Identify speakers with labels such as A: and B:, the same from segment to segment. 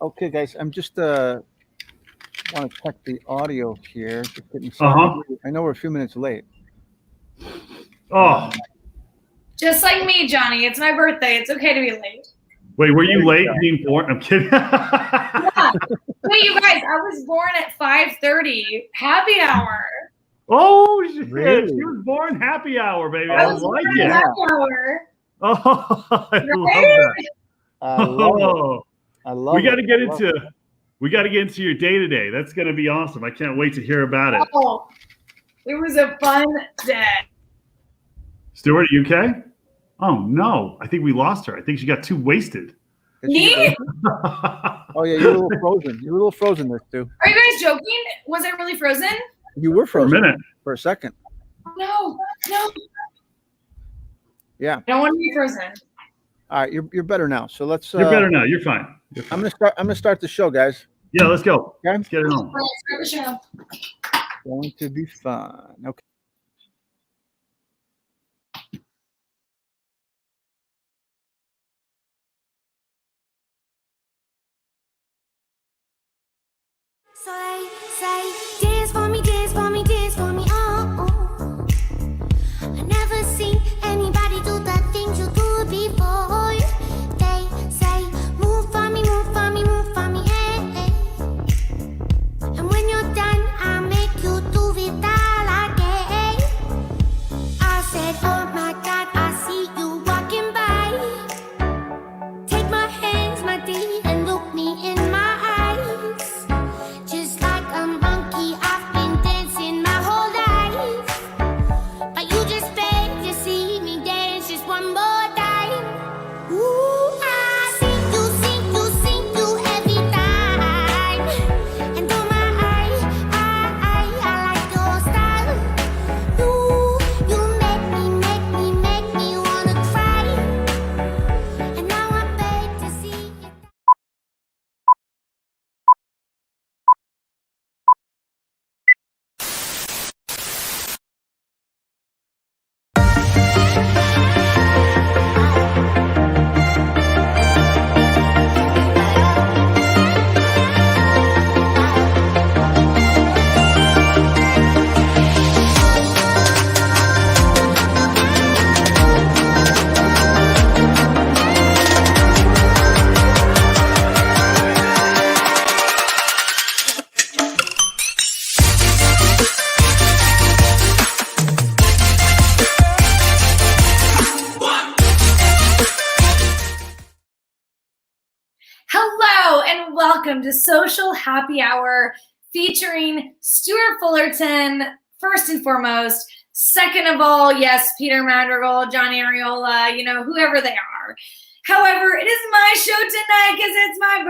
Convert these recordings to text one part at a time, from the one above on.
A: Okay, guys, I'm just want to check the audio here. Just getting started. I know we're a few minutes late.
B: Oh,
C: just like me, Johnny. It's my birthday. It's okay to be late.
B: Wait, were you late being born? I'm kidding.
C: Yeah. Wait, you guys, I was born at 5:30. Happy hour.
B: Oh, shit.
A: Really?
B: She was born happy hour, baby.
C: I
B: I
C: was
B: like
C: born
B: it.
C: at happy hour.
B: Oh, I
C: Right?
B: love that.
A: I love it.
B: Oh,
A: I love
B: we got to
A: it.
B: get into your day today. That's going to be awesome. I can't wait to hear about it.
C: Oh, it was a fun day.
B: Stuart, are you okay? Oh no, I think we lost her. I think she got too wasted.
C: Me?
A: Oh yeah, you're a little frozen. You're a little frozen there, Stu.
C: Are you guys joking? Was I really frozen?
A: You were frozen
B: for a minute.
A: For a second.
C: No.
A: Yeah.
C: I don't want to be frozen.
A: All right, you're better now. So let's.
B: You're better now. You're fine.
A: I'm gonna start the show, guys.
B: Yeah, let's go.
A: Okay.
B: Let's get it on.
C: All right, start the show.
A: Going to be fun. Okay.
D: So they say, dance for me, dance for me, dance for me, oh, oh. I never seen anybody do the things you do before. They say, move for me, move for me, move for me, hey, hey. And when you're done, I'll make you do it all again. I said, oh my God, I see you walking by. Take my hands, my dear, and look me in my eyes. Just like a monkey, I've been dancing my whole life. But you just beg to see me dance just one more time. Ooh, I see you every time. And oh my, I like your style. You make me wanna cry. And now I beg to see you.
C: Hello and welcome to Social Happy Hour featuring Stuart Fullerton, first and foremost. Second of all, yes, Peter Madrigal, Johnny Ariola, whoever they are. However, it is my show tonight because it's my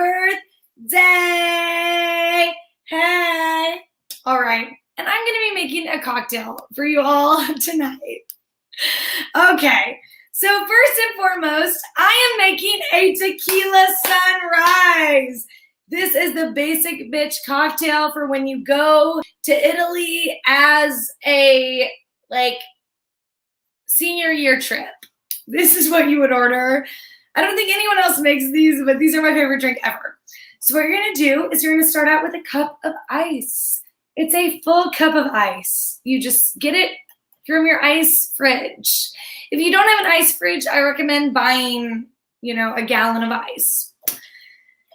C: birthday. Hey. All right. And I'm going to be making a cocktail for you all tonight. Okay. So first and foremost, I am making a Tequila Sunrise. This is the basic bitch cocktail for when you go to Italy as a senior year trip. This is what you would order. I don't think anyone else makes these, but these are my favorite drink ever. So what you're gonna do is you're gonna start out with a cup of ice. It's a full cup of ice. You just get it from your ice fridge. If you don't have an ice fridge, I recommend buying, a gallon of ice.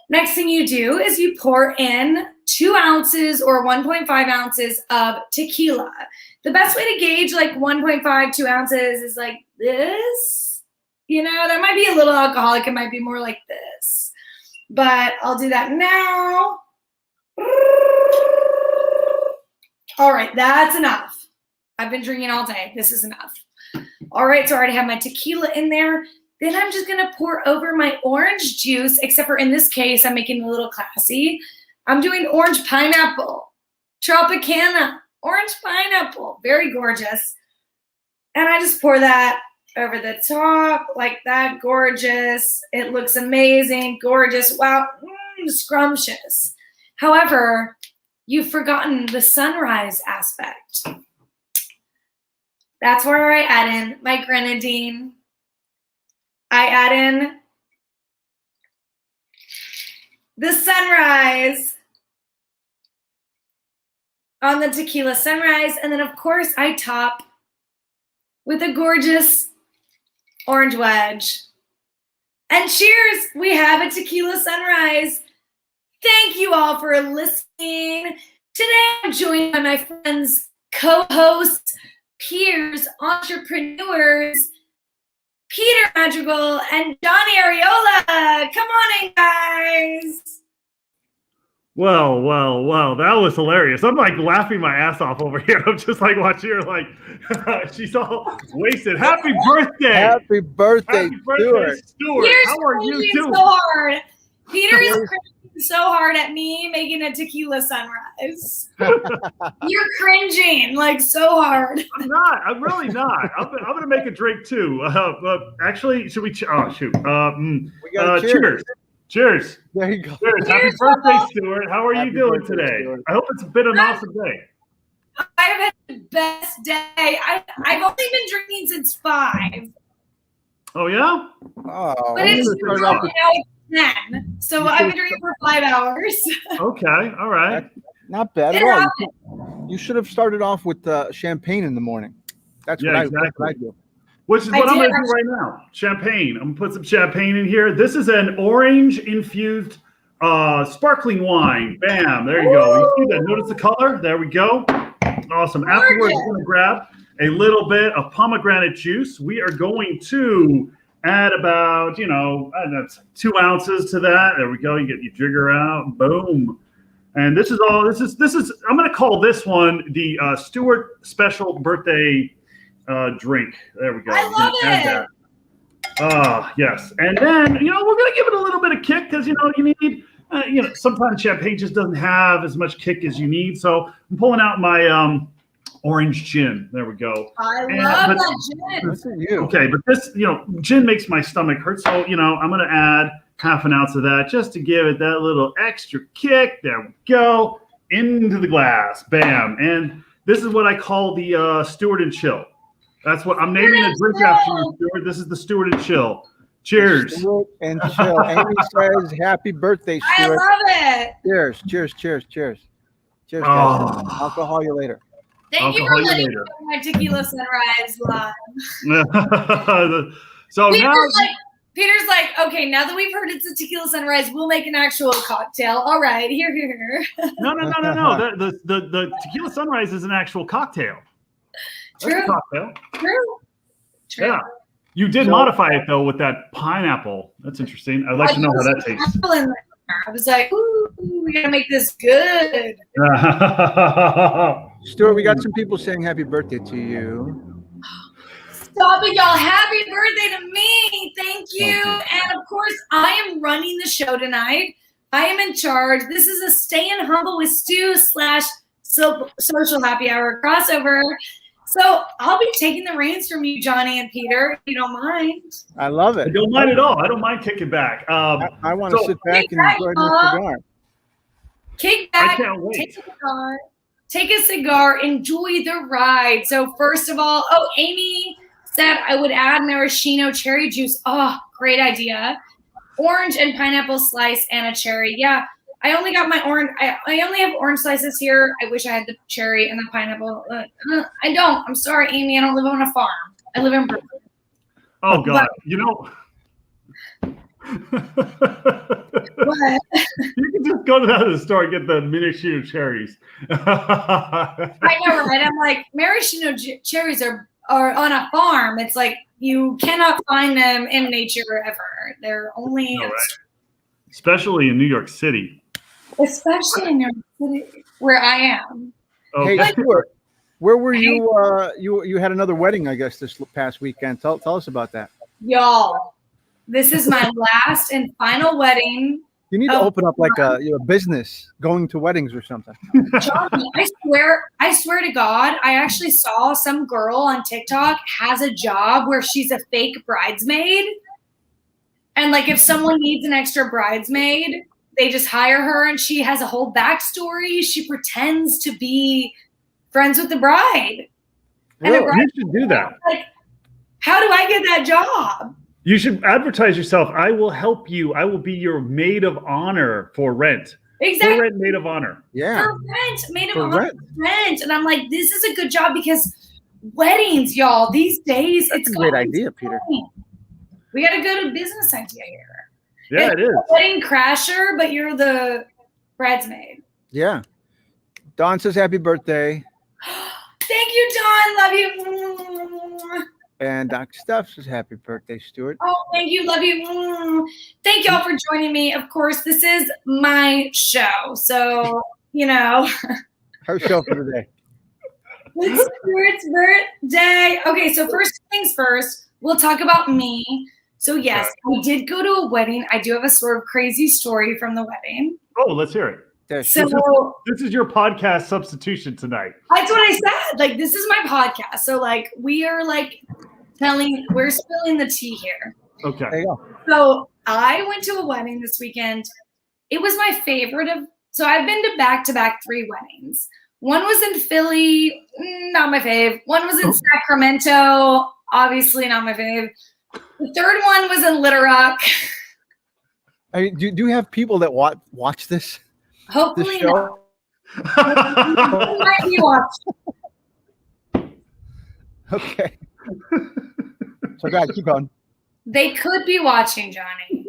C: Next thing you do is you pour in 2 ounces or 1.5 ounces of tequila. The best way to gauge 1.5, 2 ounces is like this. That might be a little alcoholic. It might be more like this. But I'll do that now. All right, that's enough. I've been drinking all day. This is enough. All right, so I already have my tequila in there. Then I'm just going to pour over my orange juice, except for in this case, I'm making it a little classy. I'm doing orange pineapple, Tropicana, orange pineapple, very gorgeous. And I just pour that over the top like that, gorgeous. It looks amazing, gorgeous, wow, scrumptious. However, you've forgotten the sunrise aspect. That's where I add in my grenadine. I add in the sunrise on the Tequila Sunrise. And then, of course, I top with a gorgeous orange wedge. And cheers, we have a Tequila Sunrise. Thank you all for listening. Today, I'm joined by my friends, co-hosts, peers, entrepreneurs, Peter Madrigal and Johnny Ariola. Come on in, guys.
B: Well, that was hilarious. I'm like laughing my ass off over here. I'm just like watching her like she's all wasted. Happy birthday.
A: Happy birthday,
B: Stuart.
C: Peter's
B: How are you doing?
C: so hard. Peter is cringing so hard at me making a Tequila Sunrise. You're cringing like so hard.
B: I'm not. I'm really not. I'm gonna make a drink too. Actually, should we? Oh shoot.
A: We got
B: cheers. Cheers.
A: There you go.
B: Cheers. Happy birthday, Stuart. How are you doing today?
A: Stuart.
B: I hope it's been an awesome day.
C: I've had the best day. I've only been drinking since 5.
B: Oh yeah.
A: Oh,
C: But it's now it's 10. So I've been drinking for 5 hours.
B: Okay. All right.
A: not bad at all. You should have started off with champagne in the morning. That's what I do.
B: Which is what I'm going to do right now. Champagne. I'm going to put some champagne in here. This is an orange-infused sparkling wine. Bam. There you go. You see that? Notice the color? There we go. Awesome. Afterwards, we're going to grab a little bit of pomegranate juice. We are going to add about, that's 2 ounces to that. There we go. You get your jigger out. Boom. And this is all, this is, I'm going to call this one the Stewart special birthday drink. There we go.
C: I love it.
B: Yes. And then, we're going to give it a little bit of kick because, you need, sometimes champagne just doesn't have as much kick as you need. So I'm pulling out my orange gin. There we go.
C: I love that gin.
A: Look at you.
B: Okay. But this, gin makes my stomach hurt. So, I'm going to add half an ounce of that just to give it that little extra kick. There we go. Into the glass. Bam. And this is what I call the Stewart and Chill. That's what I'm naming a drink after you, Stuart. This is the Stewart and Chill. Cheers.
A: Stewart and Chill. Amy says, happy birthday, Stuart.
C: I love it.
A: Cheers, cheers, cheers, cheers. Cheers, guys. I'll call you later.
C: Thank you for letting me do my Tequila Sunrise live.
B: So
C: Peter's like, okay, now that we've heard it's a Tequila Sunrise, we'll make an actual cocktail. All right, here.
B: No. The Tequila Sunrise is an actual cocktail.
C: True.
B: That's a cocktail.
C: True.
B: Yeah. You did modify it, though, with that pineapple. That's interesting. I'd like to know how that tastes.
C: I was like, ooh, we got to make this good.
A: Stuart, we got some people saying happy birthday to you.
C: Stop it, y'all. Happy birthday to me. Thank you. And, of course, I am running the show tonight. I am in charge. This is a Staying Humble with Stu / social happy hour crossover. So I'll be taking the reins from you, Johnny and Peter, if you don't mind.
A: I love it.
B: I don't mind at all. I don't mind kicking back.
A: I want to sit back and enjoy this cigar.
C: Kick back.
B: I can't wait.
C: Take a cigar. Enjoy the ride. So first of all, Amy said I would add maraschino cherry juice. Oh, great idea. Orange and pineapple slice and a cherry. Yeah. I only got my orange. I only have orange slices here. I wish I had the cherry and the pineapple. I don't. I'm sorry, Amy. I don't live on a farm. I live in Brooklyn.
B: Oh, God.
C: What?
B: You can just go to the store and get the maraschino cherries.
C: I know, right? I'm like, maraschino cherries are on a farm. It's like you cannot find them in nature ever. They're only...
B: Right. Especially in New York City.
C: Especially in New York City, where I am.
B: Okay.
A: Hey, Stuart, where were you? You had another wedding, I guess, this past weekend. Tell us about that.
C: Y'all, this is my last and final wedding.
A: You need to open up like a business, going to weddings or something.
C: Johnny, I swear to God, I actually saw some girl on TikTok has a job where she's a fake bridesmaid. And like if someone needs an extra bridesmaid, they just hire her and she has a whole backstory. She pretends to be friends with the bride.
B: Well, you should do that.
C: Like, how do I get that job?
B: You should advertise yourself. I will help you. I will be your maid of honor for rent.
C: Exactly.
B: For rent, maid of honor.
A: Yeah.
C: For rent, maid of
A: For
C: honor, rent. And I'm like, this is a good job because weddings, y'all, these days,
A: That's
C: it's
A: a great
C: going
A: idea, Peter.
C: We got a good business idea here.
B: Yeah, it is.
C: A wedding crasher, but you're the bridesmaid.
A: Yeah. Dawn says happy birthday.
C: Thank you, Dawn. Love you.
A: And Doc Steph says happy birthday, Stuart.
C: Oh, thank you. Love you. Thank y'all for joining me. Of course, this is my show. So,
A: Her show for today.
C: It's Stuart's birthday. Okay, so first things first, we'll talk about me. So yes, I did go to a wedding. I do have a sort of crazy story from the wedding.
B: Oh, let's hear it.
C: So
B: this is your podcast substitution tonight.
C: that's what I said. Like, this is my podcast. So like, we're spilling the tea here.
B: Okay.
A: There you go.
C: So I went to a wedding this weekend. It was my favorite so I've been to back-to-back 3 weddings. One was in Philly, not my fave. One was in Sacramento, obviously not my fave. The third one was in Little Rock.
A: I mean, do you have people that watch this?
C: Hopefully
A: show?
C: not. Might be watching.
A: Okay. So guys, keep going.
C: They could be watching, Johnny.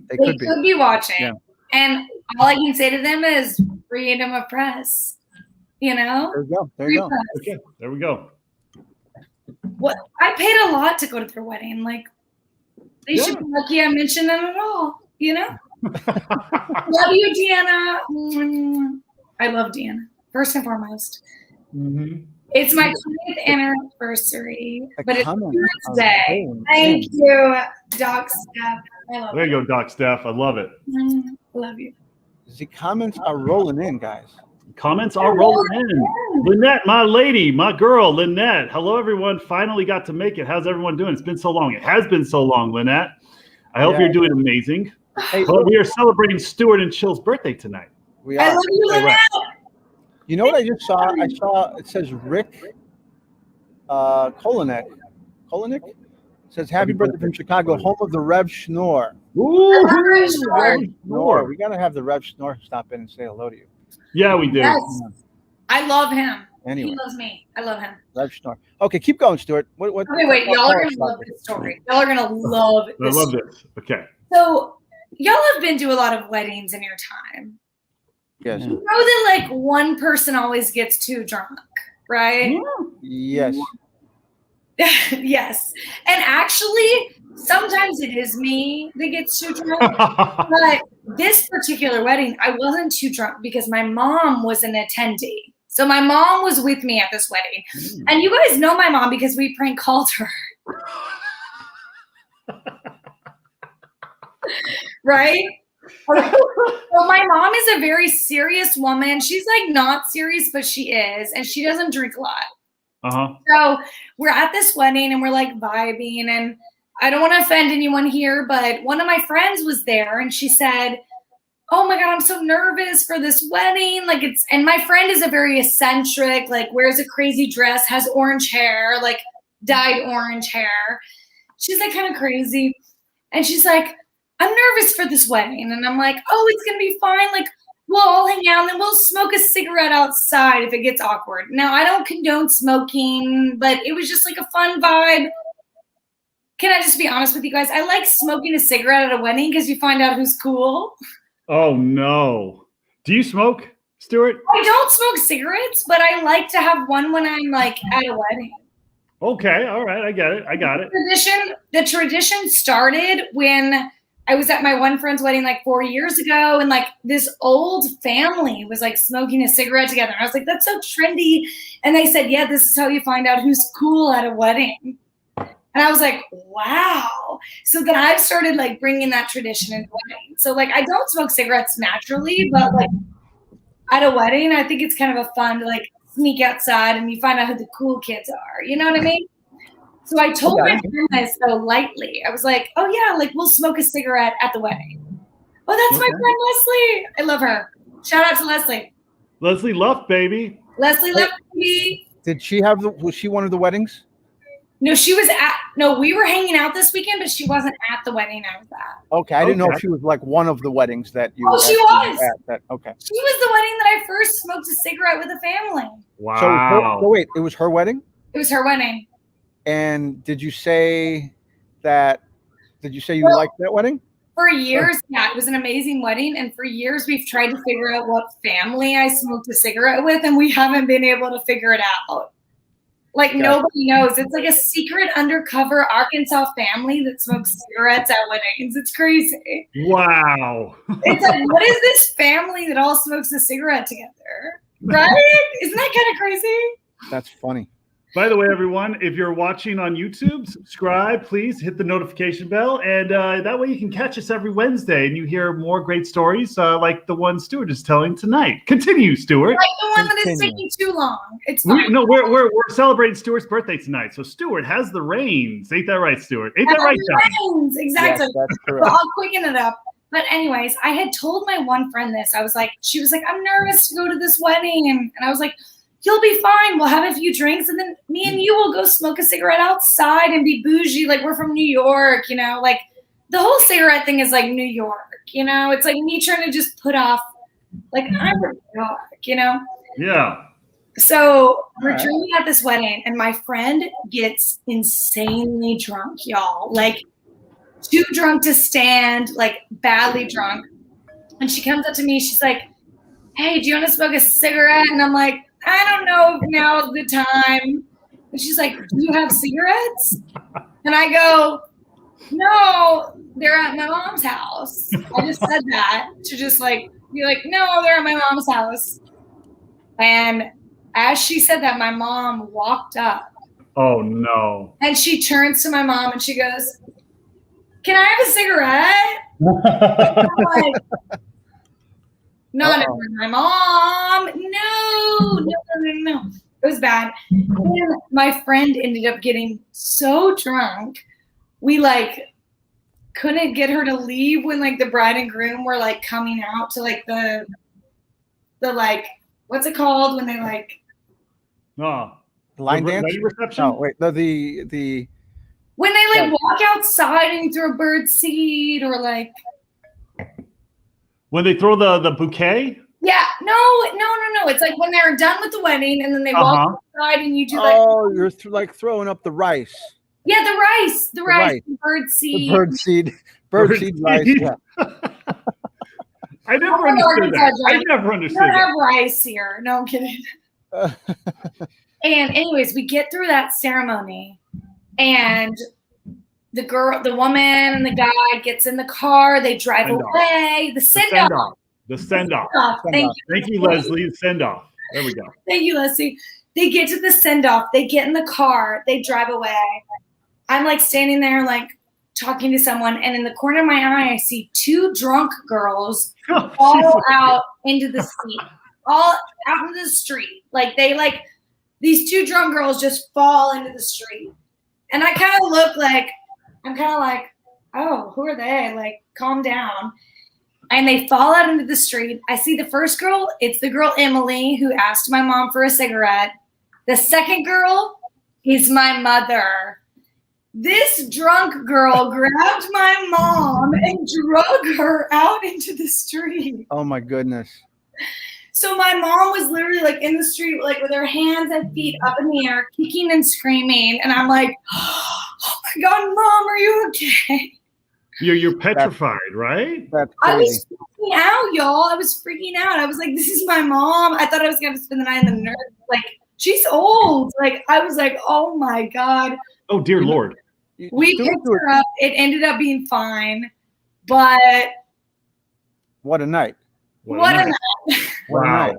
A: They
C: They
A: could be.
C: watching.
A: Yeah.
C: And all I can say to them is freedom of press.
A: There you go. There you go.
B: Okay, there we go.
C: What I paid a lot to go to their wedding. Like, they should be lucky I mentioned them at all. Love you, Deanna. I love Deanna, first and foremost.
B: Mm-hmm.
C: It's my 20th anniversary, but it's Stuart's Day.
A: Oh,
C: Thank you, Doc Steph. I love
B: There you go, Doc Steph. I love it.
C: Love you.
A: The comments are rolling in, guys.
B: Comments are rolling in. Lynette, my lady, my girl, Lynette. Hello, everyone. Finally got to make it. How's everyone doing? It's been so long. It has been so long, Lynette. I hope you're doing amazing.
A: Hey,
B: well, we are celebrating Stewart and Chill's birthday tonight.
A: We are.
C: I love you, Lynette.
A: You know what I just saw? I saw it says Rick Kolinek. Kolinek says happy birthday from Chicago, home of the Rev Schnorr.
B: Ooh,
C: Rev Schnorr.
A: Schnorr. We gotta have the Rev Schnorr stop in and say hello to you.
B: Yeah, we do.
C: Yes. I love him.
A: Anyway,
C: He loves me. I love him.
A: Rev Schnorr. Okay, keep going, Stuart. What,
C: Okay, wait. Y'all are going to love this story. Y'all are going to love
B: I
C: this.
B: love this. Okay.
C: So, y'all have been to a lot of weddings in your time.
A: Yes.
C: You know that, like, one person always gets too drunk, right?
A: Yes.
C: Yes. And actually, sometimes it is me that gets too drunk. But this particular wedding, I wasn't too drunk because my mom was an attendee. So my mom was with me at this wedding. And you guys know my mom because we prank called her. Right? So my mom is a very serious woman. She's like not serious, but she is. And she doesn't drink a lot.
B: Uh-huh.
C: So we're at this wedding and we're like vibing, and I don't want to offend anyone here, but one of my friends was there and she said, oh my God, I'm so nervous for this wedding. Like and my friend is a very eccentric, like wears a crazy dress, has orange hair, like dyed orange hair. She's like kind of crazy. And she's like, I'm nervous for this wedding. And I'm like, oh, it's going to be fine. Like, we'll all hang out and then we'll smoke a cigarette outside if it gets awkward. Now, I don't condone smoking, but it was just like a fun vibe. Can I just be honest with you guys? I like smoking a cigarette at a wedding because you find out who's cool.
B: Oh, no. Do you smoke, Stuart?
C: I don't smoke cigarettes, but I like to have one when I'm like at a wedding.
B: Okay. All right. I get it. I got it.
C: The tradition started when I was at my one friend's wedding like 4 years ago, and like this old family was like smoking a cigarette together. And I was like, that's so trendy. And they said, yeah, this is how you find out who's cool at a wedding. And I was like, wow. So then I've started like bringing that tradition into weddings. So like I don't smoke cigarettes naturally, but like at a wedding, I think it's kind of a fun to like sneak outside and you find out who the cool kids are. You know what I mean? So I told my friend this so lightly. I was like, oh yeah, like we'll smoke a cigarette at the wedding. Oh, that's my friend Leslie. I love her. Shout out to Leslie.
B: Leslie Luff, baby.
C: Leslie Luff, baby.
A: Was she one of the weddings?
C: No, we were hanging out this weekend, but she wasn't at the wedding I was at.
A: Okay, I didn't know if she was like one of the weddings that you.
C: Oh, she was.
A: Okay.
C: She was the wedding that I first smoked a cigarette with a family.
B: Wow.
A: So wait, it was her wedding?
C: It was her wedding.
A: And did you say you liked that wedding?
C: For years, yeah, it was an amazing wedding. And for years, we've tried to figure out what family I smoked a cigarette with, and we haven't been able to figure it out. Like, nobody knows. It's like a secret undercover Arkansas family that smokes cigarettes at weddings. It's crazy.
B: Wow.
C: It's like, what is this family that all smokes a cigarette together? Right? Isn't that kind of crazy?
A: That's funny.
B: By the way, everyone, if you're watching on YouTube, subscribe, please hit the notification bell. And that way you can catch us every Wednesday and you hear more great stories like the one Stuart is telling tonight. Continue, Stuart.
C: Like the one that is taking too long. It's fine.
B: We're celebrating Stuart's birthday tonight. So Stuart has the reins. Ain't that right, Stuart? Ain't that right, John?
C: Exactly.
A: Yes, that's correct.
C: So I'll quicken it up. But anyways, I had told my one friend this. She was like, I'm nervous to go to this wedding. And I was like, you'll be fine. We'll have a few drinks, and then me and you will go smoke a cigarette outside and be bougie. Like, we're from New York, you know? Like, the whole cigarette thing is like New York, you know? It's like me trying to just put off, like, I'm from New York, you know?
B: Yeah.
C: So we're drinking at this wedding, and my friend gets insanely drunk, y'all. Like, too drunk to stand, like, badly drunk. And she comes up to me. She's like, hey, do you want to smoke a cigarette? And I'm like, I don't know if now's the time. And she's like, do you have cigarettes? And I go, no, they're at my mom's house. I just said that to just like be like, no, they're at my mom's house. And as she said that, my mom walked up.
B: Oh, no.
C: And she turns to my mom and she goes, can I have a cigarette? I'm like, not in front of my mom. No. It was bad. And my friend ended up getting so drunk, we like couldn't get her to leave when like the bride and groom were like coming out to like the like, what's it called when they like
A: line dance?
B: Reception?
A: No, wait. The
C: when they like walk outside and throw a bird seed, or like
B: when they throw the bouquet?
C: Yeah, no. It's like when they're done with the wedding and then they walk outside and you do like.
A: Oh, you're like throwing up the rice.
C: Yeah, the rice, the bird seed.
A: The bird seed rice. Yeah.
B: I never understood that.
C: We don't have rice here. No, I'm kidding. And anyways, we get through that ceremony, and the woman and the guy gets in the car. They drive away. The send-off.
B: The send-off.
C: Thank
B: you, Leslie. Send-off. There we go.
C: Thank you, Leslie. They get to the send-off. They get in the car. They drive away. I'm like standing there like talking to someone, and in the corner of my eye, I see two drunk girls fall out into the street. All out into the street. Like these two drunk girls just fall into the street. And I kind of look like, I'm kind of like, oh, who are they? Like, calm down. And they fall out into the street. I see the first girl. It's the girl, Emily, who asked my mom for a cigarette. The second girl is my mother. This drunk girl grabbed my mom and drug her out into the street.
A: Oh, my goodness.
C: So my mom was literally like in the street, like with her hands and feet up in the air, kicking and screaming. And I'm like, oh my God, Mom, are you okay?
B: You're petrified, right?
A: That's crazy.
C: I was freaking out, y'all. I was freaking out. I was like, this is my mom. I thought I was going to spend the night in the nurse. Like, she's old. Like, I was like, oh my God.
B: Oh, dear Lord.
C: We picked her up. It ended up being fine. But
A: what a night.
C: What a night.
B: Wow.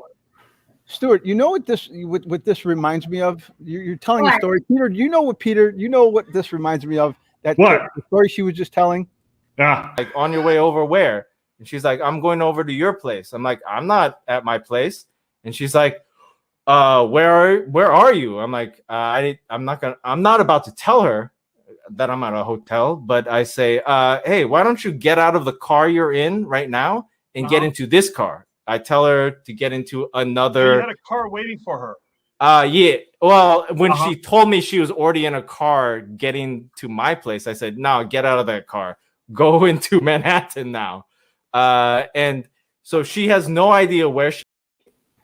A: Stuart, you know what this reminds me of? You're telling a story. Peter, you know what this reminds me of? The story she was just telling?
B: Yeah.
E: Like, on your way over where? And she's like, I'm going over to your place. I'm like, I'm not at my place. And she's like, where are you? I'm like, I'm not about to tell her that I'm at a hotel, but I say, hey, why don't you get out of the car you're in right now and get into this car? I tell her to get into another.
B: You had a car waiting for her.
E: Yeah. Well, when she told me she was already in a car getting to my place, I said, "No, get out of that car. Go into Manhattan now." And so she has no idea where she.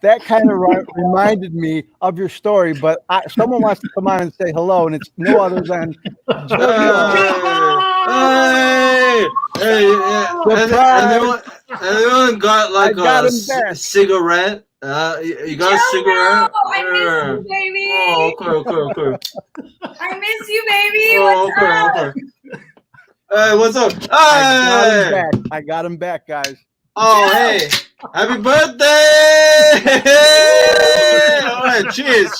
A: That kind of reminded me of your story, but someone wants to come on and say hello, and it's no other than
F: anyone got like a cigarette? You got a cigarette?
C: I miss you, baby.
F: Oh, okay.
C: I miss you, baby. What's up?
F: Hey, what's up? Hey!
A: I got him back, guys.
F: Oh, hey. Happy birthday! All right, cheers.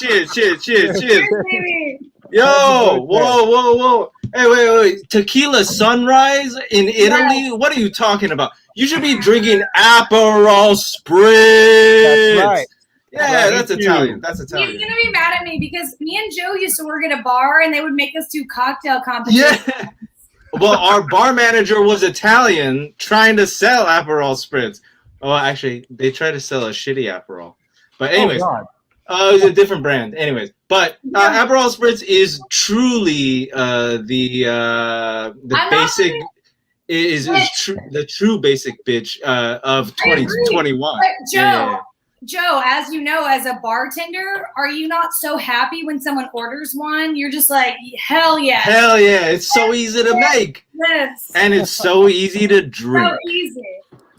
C: Baby.
F: Yo, whoa. Hey, wait. Tequila Sunrise in Italy?
C: Yes.
F: What are you talking about? You should be drinking Aperol Spritz.
A: That's right.
F: Yeah, that's Italian.
C: He's gonna be mad at me because me and Joe used to work at a bar and they would make us do cocktail competitions.
F: Yeah. Well, our bar manager was Italian, trying to sell Aperol Spritz. Oh, actually, they tried to sell a shitty Aperol. But anyways, it was a different brand. Anyways, but Aperol Spritz is truly the basic the true basic bitch of 2021.
C: But Joe, as you know, as a bartender, are you not so happy when someone orders one? You're just like, hell yeah.
F: Hell yeah. It's so easy to make.
C: Yes.
F: And it's so easy to drink.
C: So easy.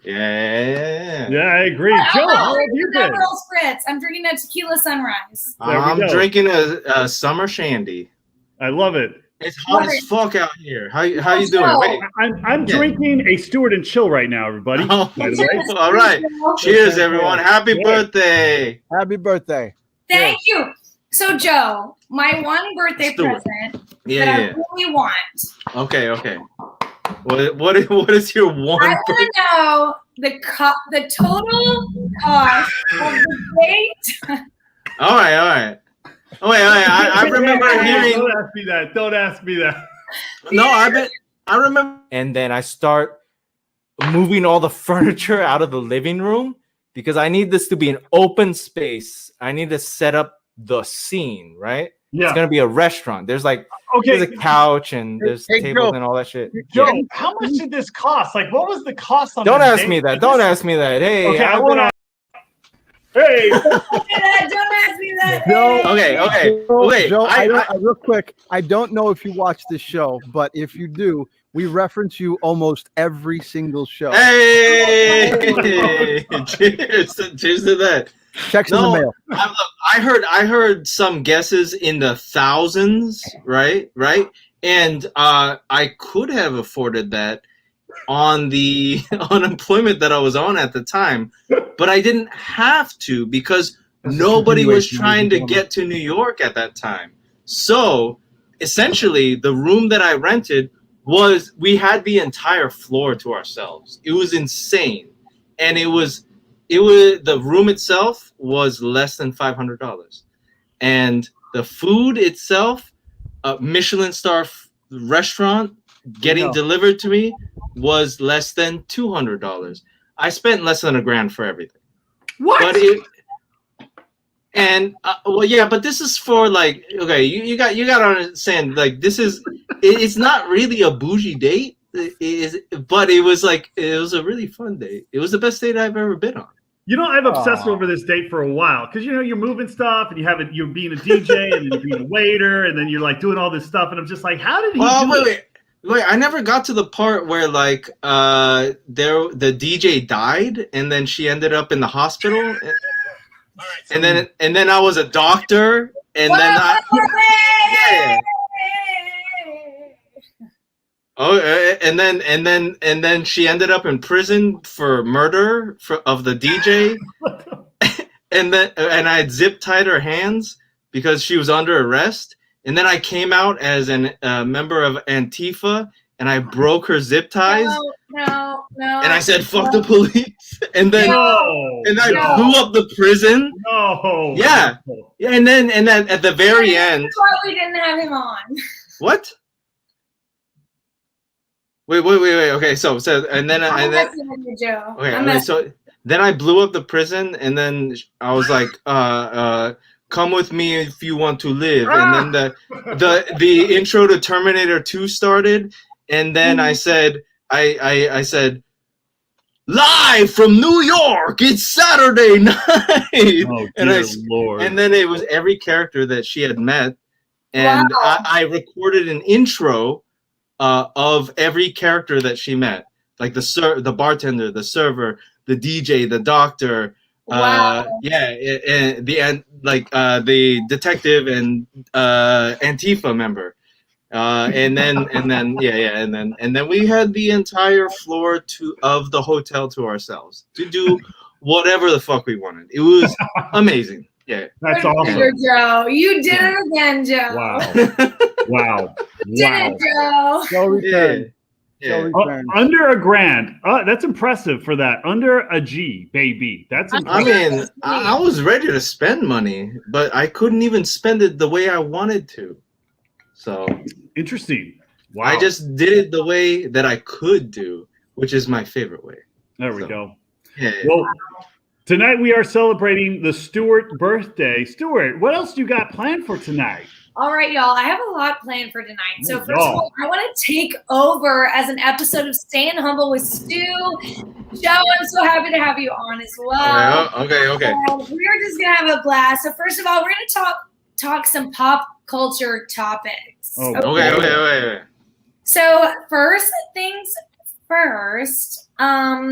F: Yeah,
B: I agree. Joe, how have you been?
C: Spritz. I'm drinking a Tequila Sunrise.
F: I'm drinking a summer shandy.
B: I love it.
F: It's hot as fuck out here. How you doing? Wait,
B: I'm drinking a Stewart and Chill right now, everybody.
F: Oh, all right. Cheers, everyone. Happy birthday.
A: Happy birthday.
C: Thank you. So, Joe, my one birthday present that I really want.
F: Okay. What is your one?
C: I want to know the total cost of the date.
F: All right. Oh, wait. I remember hearing.
B: Don't ask me that.
F: No, I remember.
E: And then I start moving all the furniture out of the living room because I need this to be an open space. I need to set up the scene, right? Yeah. It's gonna be a restaurant. There's like there's a couch and there's tables and all that shit.
B: Joe, how much did this cost? Like, what was the cost on?
E: Don't ask me that. Don't ask me that. Hey,
B: okay, I want to. Hey.
C: Don't ask me that.
F: Okay. Wait,
A: Joe, real quick. I don't know if you watch this show, but if you do, we reference you almost every single show.
F: Hey! Cheers to that.
A: Checks in the mail.
F: I heard some guesses in the thousands, right? And I could have afforded that on the unemployment that I was on at the time, but I didn't have to because nobody was trying to get to New York at that time. So essentially, the room that I rented we had the entire floor to ourselves. It was insane, and it was the room itself was less than $500, and the food itself, a Michelin star restaurant getting delivered to me, was less than $200. I spent less than $1,000 for everything.
B: What?
F: But but this is for like, okay, you got to understand, like, it's not really a bougie date, but it was a really fun date. It was the best date I've ever been on.
B: You know, I've obsessed over this date for a while because you're moving stuff and you're being a DJ and you're being a waiter and then you're like doing all this stuff and I'm just like, how did he do it?
F: Wait, I never got to the part where like the DJ died and then she ended up in the hospital. And then I was a doctor and and then she ended up in prison for murder of the DJ. and I had zip tied her hands because she was under arrest. And then I came out as a member of Antifa, and I broke her zip ties.
C: No.
F: And I said, "Fuck the police." And then I blew up the prison.
B: No.
F: Yeah. And then at the very end.
C: That's why we didn't have him on.
F: What? Wait. Okay, so and then then I blew up the prison, and then I was like, "Come with me if you want to live," and then the intro to Terminator 2 started, and then I said, I said, "Live from New York, it's Saturday night."
B: Oh,
F: and
B: dear Lord.
F: And then it was every character that she had met, and
C: Wow.
F: I recorded an intro of every character that she met, like the bartender, the server, the DJ, the doctor.
C: Wow.
F: And the detective and Antifa member. And then we had the entire floor of the hotel to ourselves to do whatever the fuck we wanted. It was amazing. Yeah,
B: That's
C: Good
B: awesome.
C: for Joe. You did it again, Joe.
B: Wow. Wow.
C: Did it, Joe.
A: Joe return.
F: yeah.
A: Joe return.
B: Under $1,000. That's impressive for that. Under a G, baby. That's
F: I
B: impressive.
F: mean, I was ready to spend money, but I couldn't even spend it the way I wanted to. So
B: Interesting. Wow.
F: I just did it the way that I could do, which is my favorite way.
B: There we
F: So,
B: go.
F: Yeah.
B: Well, tonight we are celebrating the Stewart birthday. Stewart, what else do you got planned for tonight?
C: All right, y'all. I have a lot planned for tonight. So
B: Oh,
C: first of
B: y'all.
C: all, I want to take over as an episode of Staying Humble with Stu. Joe, I'm so happy to have you on as well.
F: Okay.
C: We're just gonna have a blast. So first of all, we're gonna talk some pop culture topics.
B: Oh,
F: Okay.
C: So first things first. I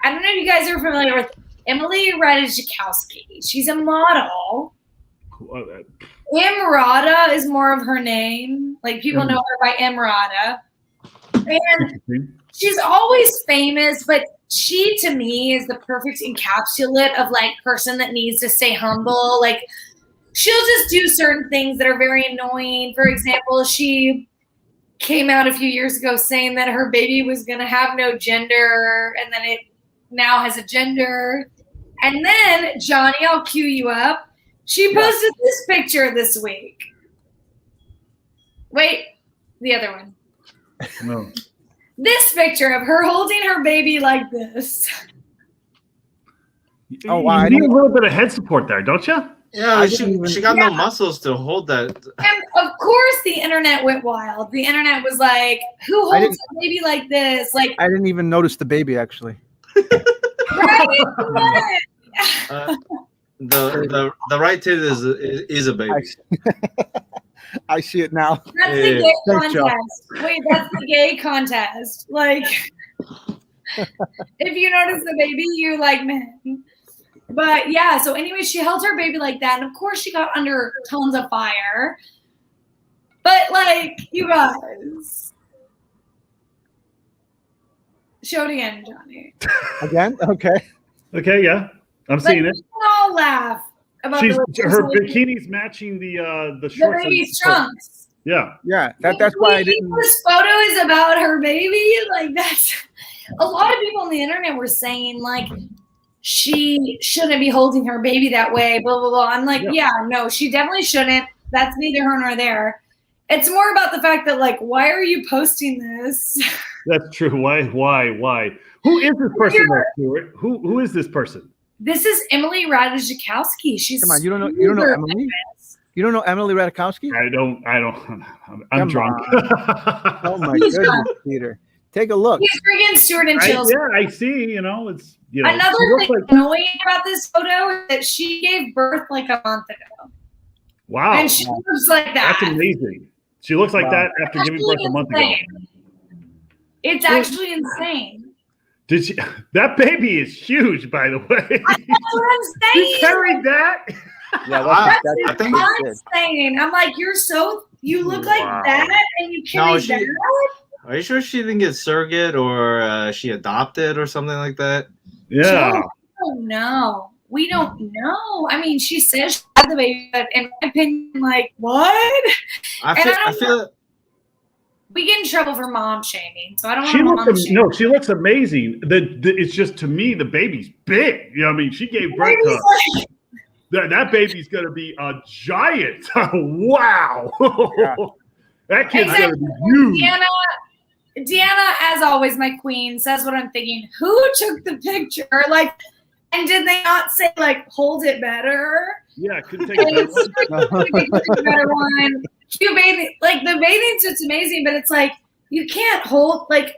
C: don't know if you guys are familiar with Emily Ratajkowski. She's a model. Emrata is more of her name. Like people know her by Emrata. And she's always famous, but she to me is the perfect encapsulate of like person that needs to stay humble. Like she'll just do certain things that are very annoying. For example, she came out a few years ago saying that her baby was going to have no gender and then it now has a gender. And then, Johnny, I'll cue you up. She posted this picture this week. Wait, the other one.
B: No.
C: This picture of her holding her baby like this.
A: Oh, wow.
B: You need a little bit of head support there, don't you?
F: Yeah, she got no muscles to hold that.
C: And of course, the internet went wild. The internet was like, "Who holds a baby like this?" Like,
A: I didn't even notice the baby actually.
C: right?
F: The right tit is a baby.
A: I see it now.
C: That's the gay
A: Thanks, Joe.
C: contest. Wait, that's the gay contest. Like, if you notice the baby, you're like, man. But yeah, so anyway, she held her baby like that. And of course, she got under tons of fire. But like, you guys. Show it again, Johnny.
A: Again? Okay.
B: Okay, yeah. I'm
C: Like,
B: seeing
C: we
B: it.
C: can all laugh about
B: Her bikini's matching the
C: the
B: shorts.
C: baby's trunks.
B: Yeah.
A: Yeah. That's why I didn't.
C: This photo is about her baby. Like that's a lot of people on the internet were saying like she shouldn't be holding her baby that way. Blah blah blah. I'm like, yeah, no, she definitely shouldn't. That's neither here nor there. It's more about the fact that like, why are you posting this?
B: That's true. Why? Who is this person, Stuart? Who is this person?
C: This is Emily Ratajkowski. She's
A: Come on, you don't know
C: super
A: Emily?
C: famous.
A: You don't know Emily Ratajkowski?
B: I don't. I'm
A: Come
B: drunk.
A: Oh my goodness, Peter. Take a look.
C: He's freaking Stewart and Chill.
B: I see. It's
C: Another
B: she looks
C: thing
B: like-
C: annoying about this photo is that she gave birth like a month ago.
B: Wow,
C: And she looks like that.
B: that's amazing. She looks like that after giving birth a month ago.
C: Insane. It's actually insane.
B: Did she? That baby is huge, by the way.
C: That's what I'm
B: She
C: saying.
B: carried that.
A: Yeah,
C: That's
A: I
C: what
A: think
C: I'm
A: it's good.
C: saying. I'm like, you look like
F: Wow.
C: that and you carry
F: she-
C: that?
F: Are you sure she didn't get surrogate or she adopted or something like that?
B: Yeah.
C: Oh no. We don't know. I mean, she says she had the baby, but in my opinion, like, what?
F: I feel
C: We get in trouble for mom shaming, so I don't
B: She
C: want to mom
B: looks
C: shame.
B: no. She looks amazing. It's just to me the baby's big. You know what I mean? She gave birth
C: Baby's
B: to
C: like,
B: that baby's gonna be a giant. Wow.
A: Yeah.
B: That kid's
C: Exactly.
B: gonna be huge.
C: Deanna, as always, my queen, says what I'm thinking. Who took the picture? Like, and did they not say, like, hold it better?
B: Yeah, couldn't take a better one.
C: Better one. Cute bathing, like the bathing suit's amazing, but it's like you can't hold like.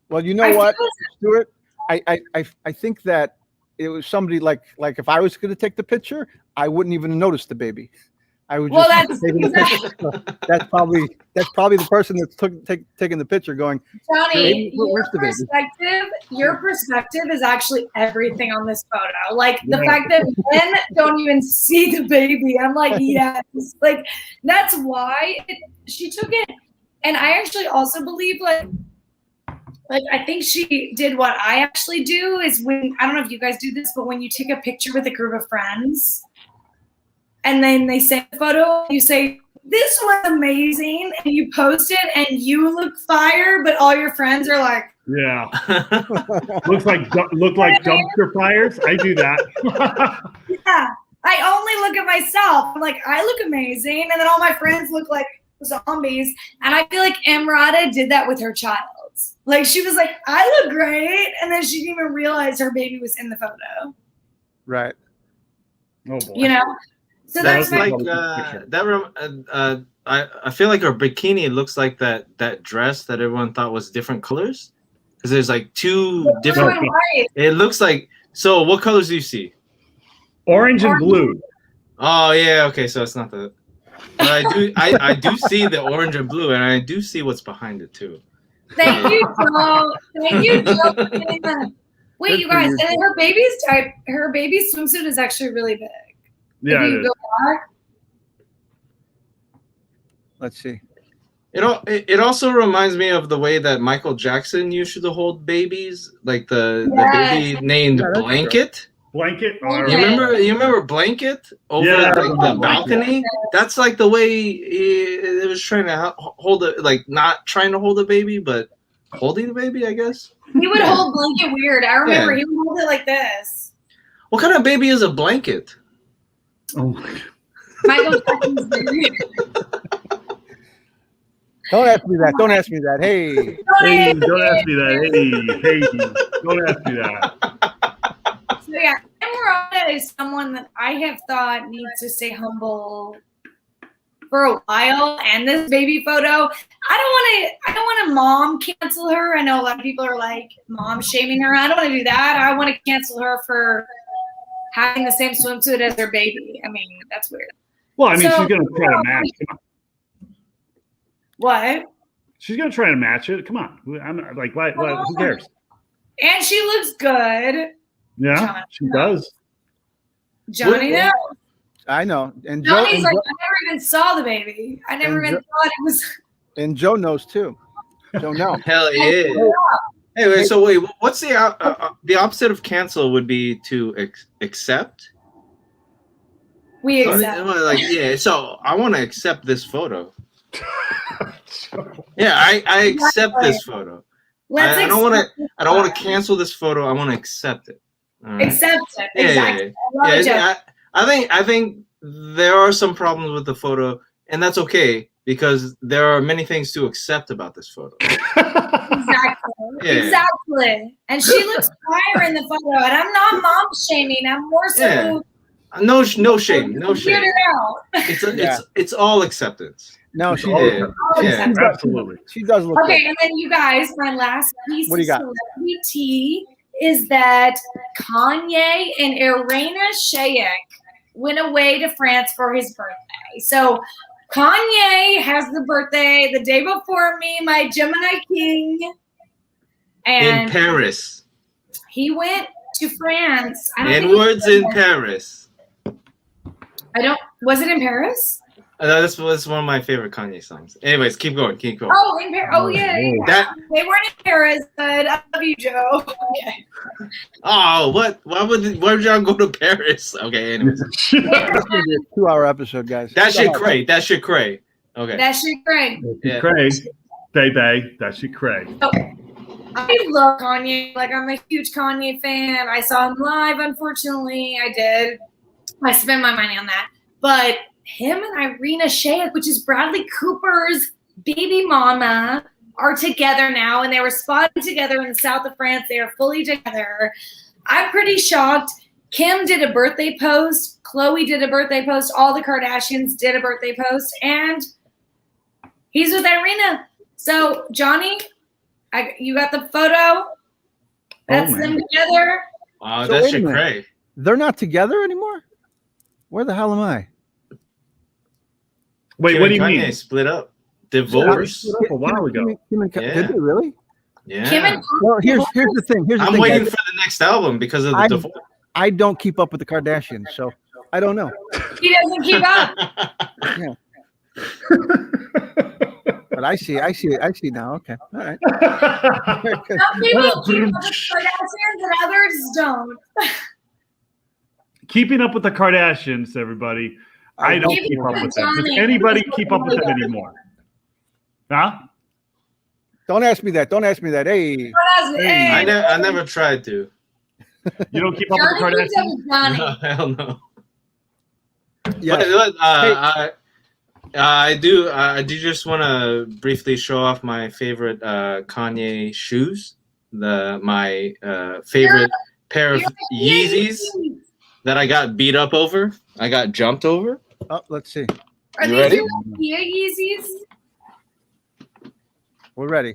A: Well, you know what, Stuart? I think that it was somebody like if I was going to take the picture, I wouldn't even notice the baby. I would
C: Well,
A: just that's probably the person that's taking the picture going,
C: Johnny,
A: where's the baby?
C: Your perspective is actually everything on this photo. Like the fact that men don't even see the baby. I'm like, yes. Like that's why she took it. And I actually also believe like I think she did what I actually do is when, I don't know if you guys do this, but when you take a picture with a group of friends and then they send a photo, you say, this was amazing, and you post it and you look fire, but all your friends are like,
B: yeah. look like dumpster fires. I do that.
C: yeah. I only look at myself. I'm like, I look amazing. And then all my friends look like zombies. And I feel like Emrata did that with her child. Like she was like, I look great. And then she didn't even realize her baby was in the photo.
A: Right.
B: Oh boy.
C: You know? So that's
F: like I feel like her bikini looks like that dress that everyone thought was different colors. Because there's like two different. It looks like. So what colors do you see?
B: Orange and blue.
F: Oh yeah, okay, so it's not the. But I do see the orange and blue, and I do see what's behind it too.
C: Thank you, Joe. Thank you, Joe. Wait, you guys, and her baby's swimsuit is actually really big.
B: Yeah.
A: Let's see.
F: It also reminds me of the way that Michael Jackson used to hold babies, like the baby named Blanket.
B: Blanket.
F: You remember Blanket over like the balcony? That's like the way it was trying to hold it, like not trying to hold a baby, but holding the baby, I guess.
C: He would hold Blanket weird. I remember he would hold it like this.
F: What kind of baby is a blanket?
B: Oh my God.
C: Michael Jackson's baby.
A: Don't ask me that. Don't ask me that. Hey,
B: don't ask me that. Hey, don't ask me that.
C: So yeah, Emrata is someone that I have thought needs to stay humble for a while. And this baby photo, I don't want to mom cancel her. I know a lot of people are like mom shaming her. I don't want to do that. I want to cancel her for having the same swimsuit as her baby. I mean, that's weird.
B: Well, I mean, she's gonna try to match.
C: What?
B: She's gonna try to match it. Come on, I'm like, who cares?
C: And she looks good.
B: Yeah,
C: Johnny
B: she does.
C: Johnny knows.
A: I know. And
C: Johnny's like, I never even saw the baby. I never even thought it was.
A: And Joe knows too. Joe knows.
F: Hell yeah. Anyway, so wait, what's the opposite of cancel would be to accept?
C: We accept.
F: So I want to accept this photo. Yeah, I accept this photo. I don't want to cancel this photo. I want to accept it. Right.
C: Accept it. Exactly.
F: I think there are some problems with the photo, and that's okay because there are many things to accept about this photo.
C: Exactly. And she looks fire in the photo, and I'm not mom shaming. I'm more so.
F: Yeah. No shame. It's all acceptance.
A: No, she
B: absolutely.
A: She does look
C: okay,
A: good.
C: and then you guys, my last piece
A: what do you got?
C: Celebrity tea is that Kanye and Irina Shayk went away to France for his birthday. So Kanye has the birthday the day before me, my Gemini King. And
F: in Paris.
C: He went to France.
F: N-words in Paris.
C: Was it in Paris?
F: This was one of my favorite Kanye songs. Anyways, keep going.
C: Oh, in Paris. Oh, yeah. They weren't in Paris, but I love you, Joe. Okay.
F: Oh, what? Why would y'all go to Paris? Okay, anyways.
A: It's going to be a 2-hour episode, guys.
F: That shit cray. Okay.
C: That shit cray.
B: Yeah. Cray. Baby. That shit cray.
C: Oh, I love Kanye. Like, I'm a huge Kanye fan. I saw him live, unfortunately. I did. I spent my money on that. But him and Irina Shayk, which is Bradley Cooper's baby mama, are together now, and they were spotted together in the south of France. They are fully together. I'm pretty shocked. Kim did a birthday post. Chloe did a birthday post. All the Kardashians did a birthday post. And he's with Irina. So, Johnny, you got the photo? That's them together.
F: Wow,
A: So
F: that's
A: wait a minute.
F: cray.
A: They're not together anymore? Where the hell am I?
B: Wait,
F: Kim
B: what do
F: and
B: you
F: Kanye
B: mean?
F: split up. Divorce.
B: Split up a while ago.
F: Yeah.
A: Did they really?
F: Yeah.
C: Kim and
A: Well, here's the thing. Here's the
F: I'm
A: thing,
F: waiting
A: guys.
F: for the next album because of the divorce.
A: I don't keep up with the Kardashians, so I don't know.
C: he doesn't keep up.
A: But I see now. Okay. All right.
C: Some people keep up with the Kardashians and others don't.
B: Keeping up with the Kardashians, everybody. I don't keep up with them. Does anybody keep up with them anymore? Huh?
A: Don't ask me that. Hey.
F: I never tried to.
B: You don't keep up with the Kardashians?
F: No, hell no.
A: Yes.
F: But, I do just want to briefly show off my favorite Kanye shoes. My favorite pair of Yeezys that I got beat up over. I got jumped over.
A: Oh, let's see.
C: Are
F: You
C: these
F: ready?
C: your Ikea Yeezys?
A: We're ready.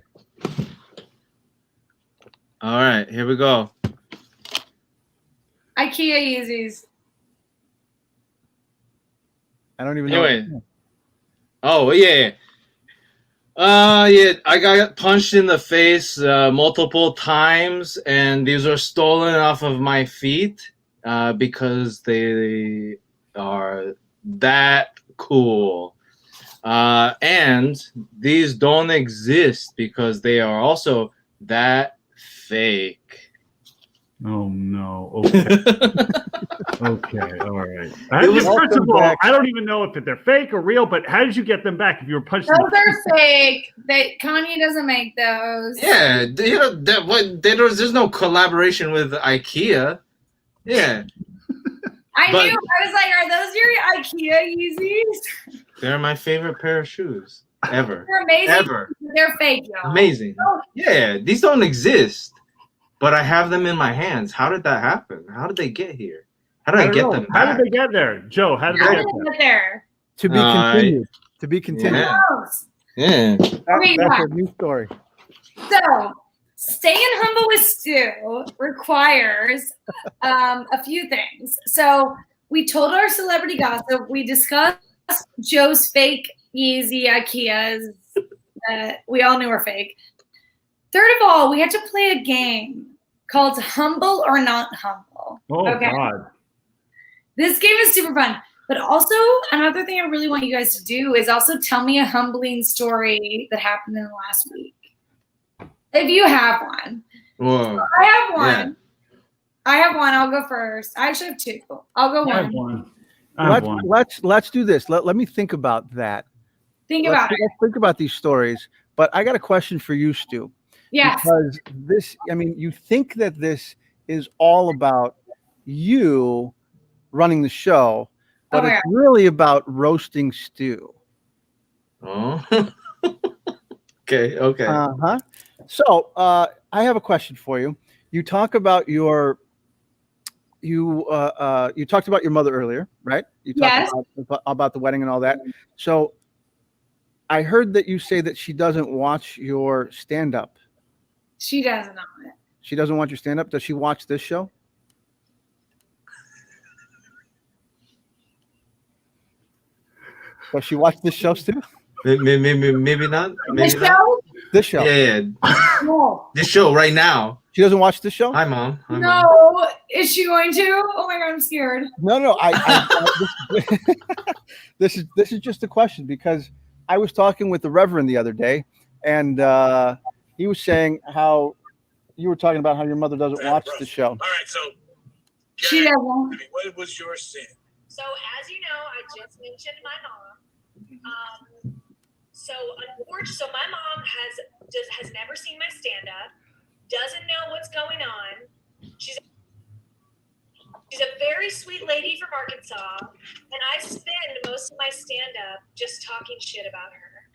F: All right, here we go.
C: Ikea Yeezys.
A: I don't even know.
F: Anyway. Oh yeah. Yeah, I got punched in the face multiple times, and these were stolen off of my feet because they are that cool. And these don't exist because they are also that fake.
B: Oh no. Okay. Okay. All right. First of all,
A: back.
B: I don't even know if they're fake or real, but how did you get them back if you were punched?
C: Those are fake. Kanye doesn't make those.
F: Yeah, there's no collaboration with IKEA. Yeah,
C: I
F: But-
C: knew. I was like, are those your Ikea Yeezys?
F: they're my favorite pair of shoes ever.
C: They're amazing.
F: Ever.
C: They're fake, y'all.
F: Amazing. Yeah, these don't exist, but I have them in my hands. How did that happen? How did they get here? How did I get them
B: How
F: back?
B: did they get there? Joe, how did
C: How
B: they
C: did
B: get
C: they
B: there?
C: get there?
A: To be continued. To be continued.
F: Yeah.
C: Gross.
F: Yeah.
A: That's a new story.
C: So, staying humble with Stu requires a few things. So, we told our celebrity gossip. We discussed Joe's fake Yeezy Ikeas that we all knew were fake. Third of all, we had to play a game called Humble or Not Humble.
B: Oh
C: Okay.
B: God.
C: This game is super fun. But also, another thing I really want you guys to do is also tell me a humbling story that happened in the last week. If you have one.
F: Whoa.
C: I have one.
F: Yeah.
C: I have one. I'll go first. I actually have two. I'll go
B: I have
C: one.
B: one. I have one.
A: Let's do this. Let me think about that.
C: Think about it.
A: Let's think about these stories. But I got a question for you, Stu.
C: Yes.
A: Because you think that this is all about you running the show, but
C: Oh,
A: it's really about roasting Stu.
F: Oh. Okay.
A: Uh-huh. So I have a question for you. You talk about you talked about your mother earlier, right? You talked about the wedding and all that. So I heard that you say that she doesn't watch your stand-up.
C: She does not.
A: She doesn't watch your stand-up. Does she watch this show? Does she watch this show, Stu?
F: Maybe not. Maybe
C: The
F: not.
C: show?
A: This show.
F: Yeah.
C: No.
F: This show right now.
A: She doesn't watch this show?
F: Hi, Mom. Hi, Mom.
C: No. Is she going to? Oh my God, I'm scared.
A: No. This is just a question because I was talking with the Reverend the other day, and he was saying how you were talking about how your mother doesn't watch the show.
G: All right, so
C: She
G: Jack,
C: doesn't.
G: what was your sin?
H: So as you know, I just mentioned my mom. So unfortunately, my mom has never seen my stand up, doesn't know what's going on. She's a very sweet lady from Arkansas, and I spend most of my stand up just talking shit about her.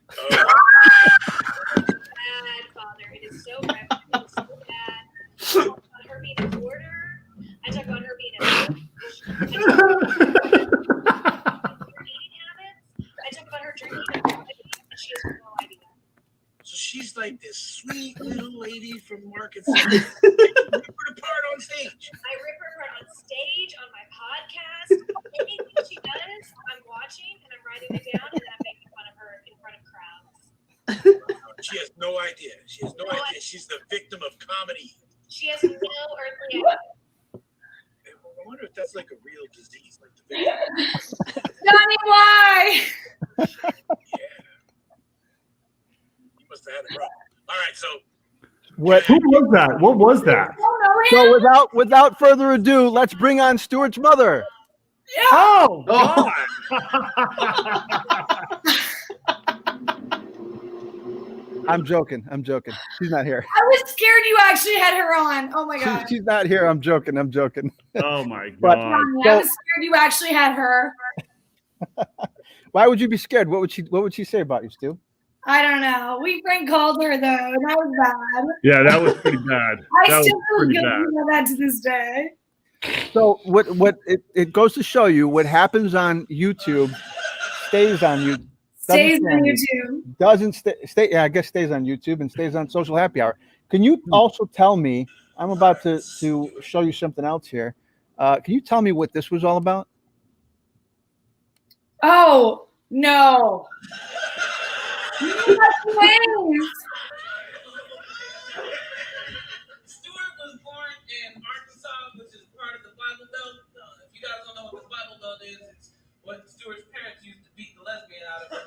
H: Bad, Father. It is so bad. It is so bad. I talk about her being a hoarder. I talk about her being a
G: Arkansas. You rip her apart on stage.
H: I rip her apart on stage, on my podcast. Anything she does, I'm watching and I'm writing it down, and then I'm making fun of her in front of crowds.
G: She has no idea. She has no idea. She's the victim of comedy.
H: She has no earthly idea.
G: I wonder if that's like a real disease, like the victim.
C: Johnny, why?
G: Yeah. You must have had it wrong. All right, so
B: Who was that? What was that?
A: So without further ado, let's bring on Stewart's mother.
C: Yeah.
B: Oh,
F: Oh.
A: I'm joking. She's not here.
C: I was scared you actually had her on. Oh my god.
A: She's not here. I'm joking.
B: Oh my
A: But-
B: God.
C: Johnny, I was scared you actually had her.
A: Why would you be scared? What would she say about you, Stu?
C: I don't know. We prank called her though. That was bad.
B: Yeah, that was pretty bad.
C: I
B: That was
C: still feel
B: pretty
C: guilty
B: bad.
C: about that to this day.
A: So what it goes to show you what happens on YouTube stays on YouTube.
C: Stays on YouTube.
A: Doesn't stay. Yeah, I guess stays on YouTube and stays on Social Happy Hour. Can you also tell me? I'm about to show you something else here. Can you tell me what this was all about?
C: Oh no. That's wings.
I: Stuart was born in Arkansas, which is part of the Bible Belt. If you guys don't know what the Bible Belt is, it's what Stuart's parents used to beat the lesbian out of.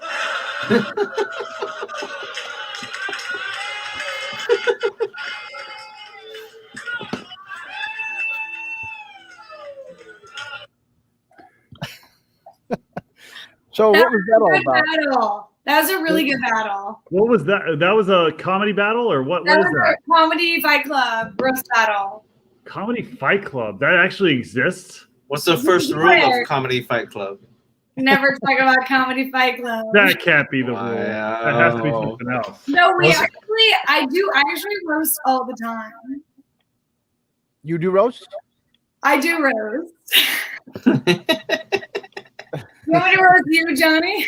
A: So what was that all
C: Good
A: about?
C: battle. That was a really good battle.
B: What was that? That was a comedy battle, or what?
C: That
B: What is
C: was
B: that?
C: a comedy fight club roast battle.
B: Comedy Fight Club. That actually exists.
F: What's the first rule of Comedy Fight Club?
C: Never talk about comedy fight club.
B: That can't be the rule.
F: Wow.
B: That has to be something else.
C: No, we
F: Was it-
C: actually, I actually roast all the time.
A: You do roast?
C: I do roast. You want me to roast you, Johnny?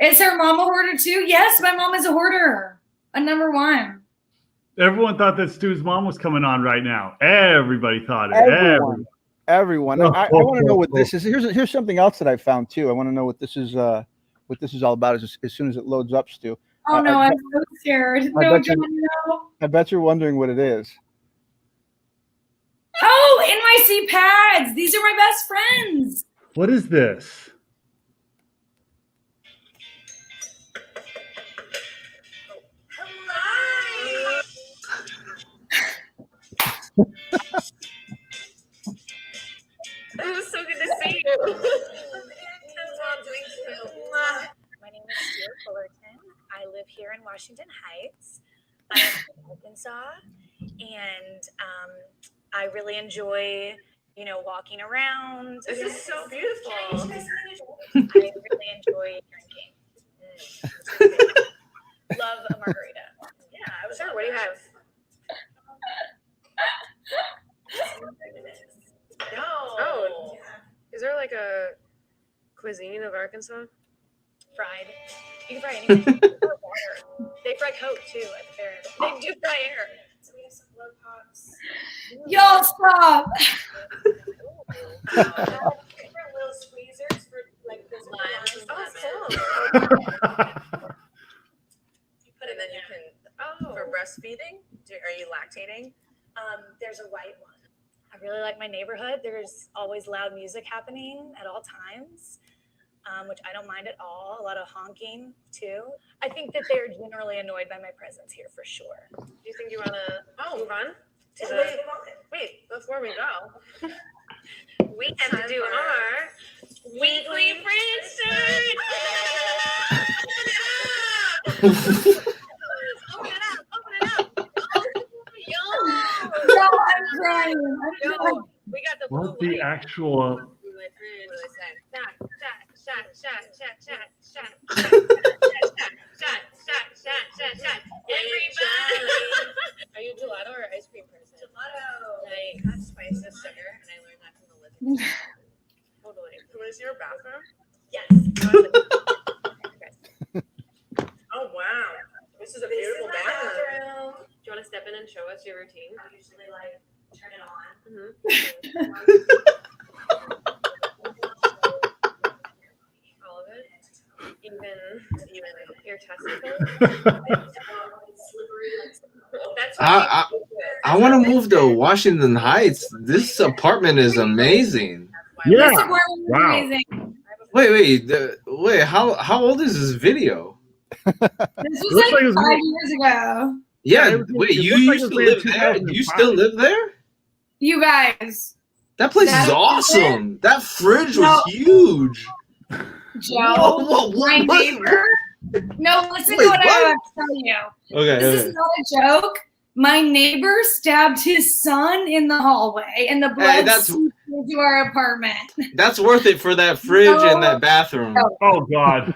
C: Is her mom a hoarder too? Yes, my mom is a hoarder. A number one.
B: Everyone thought that Stu's mom was coming on right now. Everybody thought it.
A: Everyone. I want to know what this is. Here's something else that I found too. I want to know what this is all about as soon as it loads up, Stu.
C: Oh no, I'm so scared. No,
A: bet you-
C: Johnny, no.
A: I bet you're wondering what it is.
C: Oh, NYC pads. These are my best friends.
B: What is this?
H: It was so good to see you. My name is Stuart Fullerton. I live here in Washington Heights. I'm from Arkansas, and I really enjoy, walking around. This is so beautiful. I really enjoy drinking. Love a margarita. Yeah, I was sure. What do you have? No.
J: Oh, is there like a cuisine of Arkansas?
H: Fried. You can fry anything. Water. They fry Coke too at the fair. They do fry air. So we have some blow pops.
C: Y'all stop.
H: Different little squeezers for like this lime. Oh, cool. You put it and then you can. Oh.
J: For breastfeeding? Are you lactating?
H: There's a white one. I really like my neighborhood. There's always loud music happening at all times, which I don't mind at all. A lot of honking too. I think that they're generally annoyed by my presence here for sure.
J: Do you think you want to move on? Wait, before we go, we have to do our weekly Friendster. Open it up.
C: No, I'm crying.
J: We got the
B: What's the actual?
J: Are you gelato or ice cream person?
H: Gelato.
J: I got spice with sugar, and I learned that from the living. Totally. Was your bathroom?
H: Yes.
J: Oh wow, this is a beautiful bathroom. Do you want to step in and show us your routine?
H: I usually like turn it on.
J: All of it? Even your testicles? That's
F: I want to move to Washington Heights. This apartment is amazing.
B: Yeah.
C: This apartment is
B: Wow.
C: amazing.
F: Wait. How old is this video?
C: This was
B: Looks like it
C: like
B: was
C: 5 years ago.
F: Yeah.
B: it
F: Wait,
B: looks
F: you
B: like
F: used
B: it
F: to
B: was
F: live
B: made in
F: there? You
B: 2005.
F: still live there?
C: You guys,
F: That place
C: That
F: is
C: is
F: awesome. That fridge was
C: No.
F: huge.
C: Joe, my neighbor. No, listen
F: Wait,
C: to what I
F: what?
C: have to tell you.
F: Okay.
C: This is not a joke. My neighbor stabbed his son in the hallway, and the blood
F: that's-
C: seeped into our apartment.
F: That's worth it for that fridge
C: No.
F: and that bathroom.
C: No.
B: Oh God.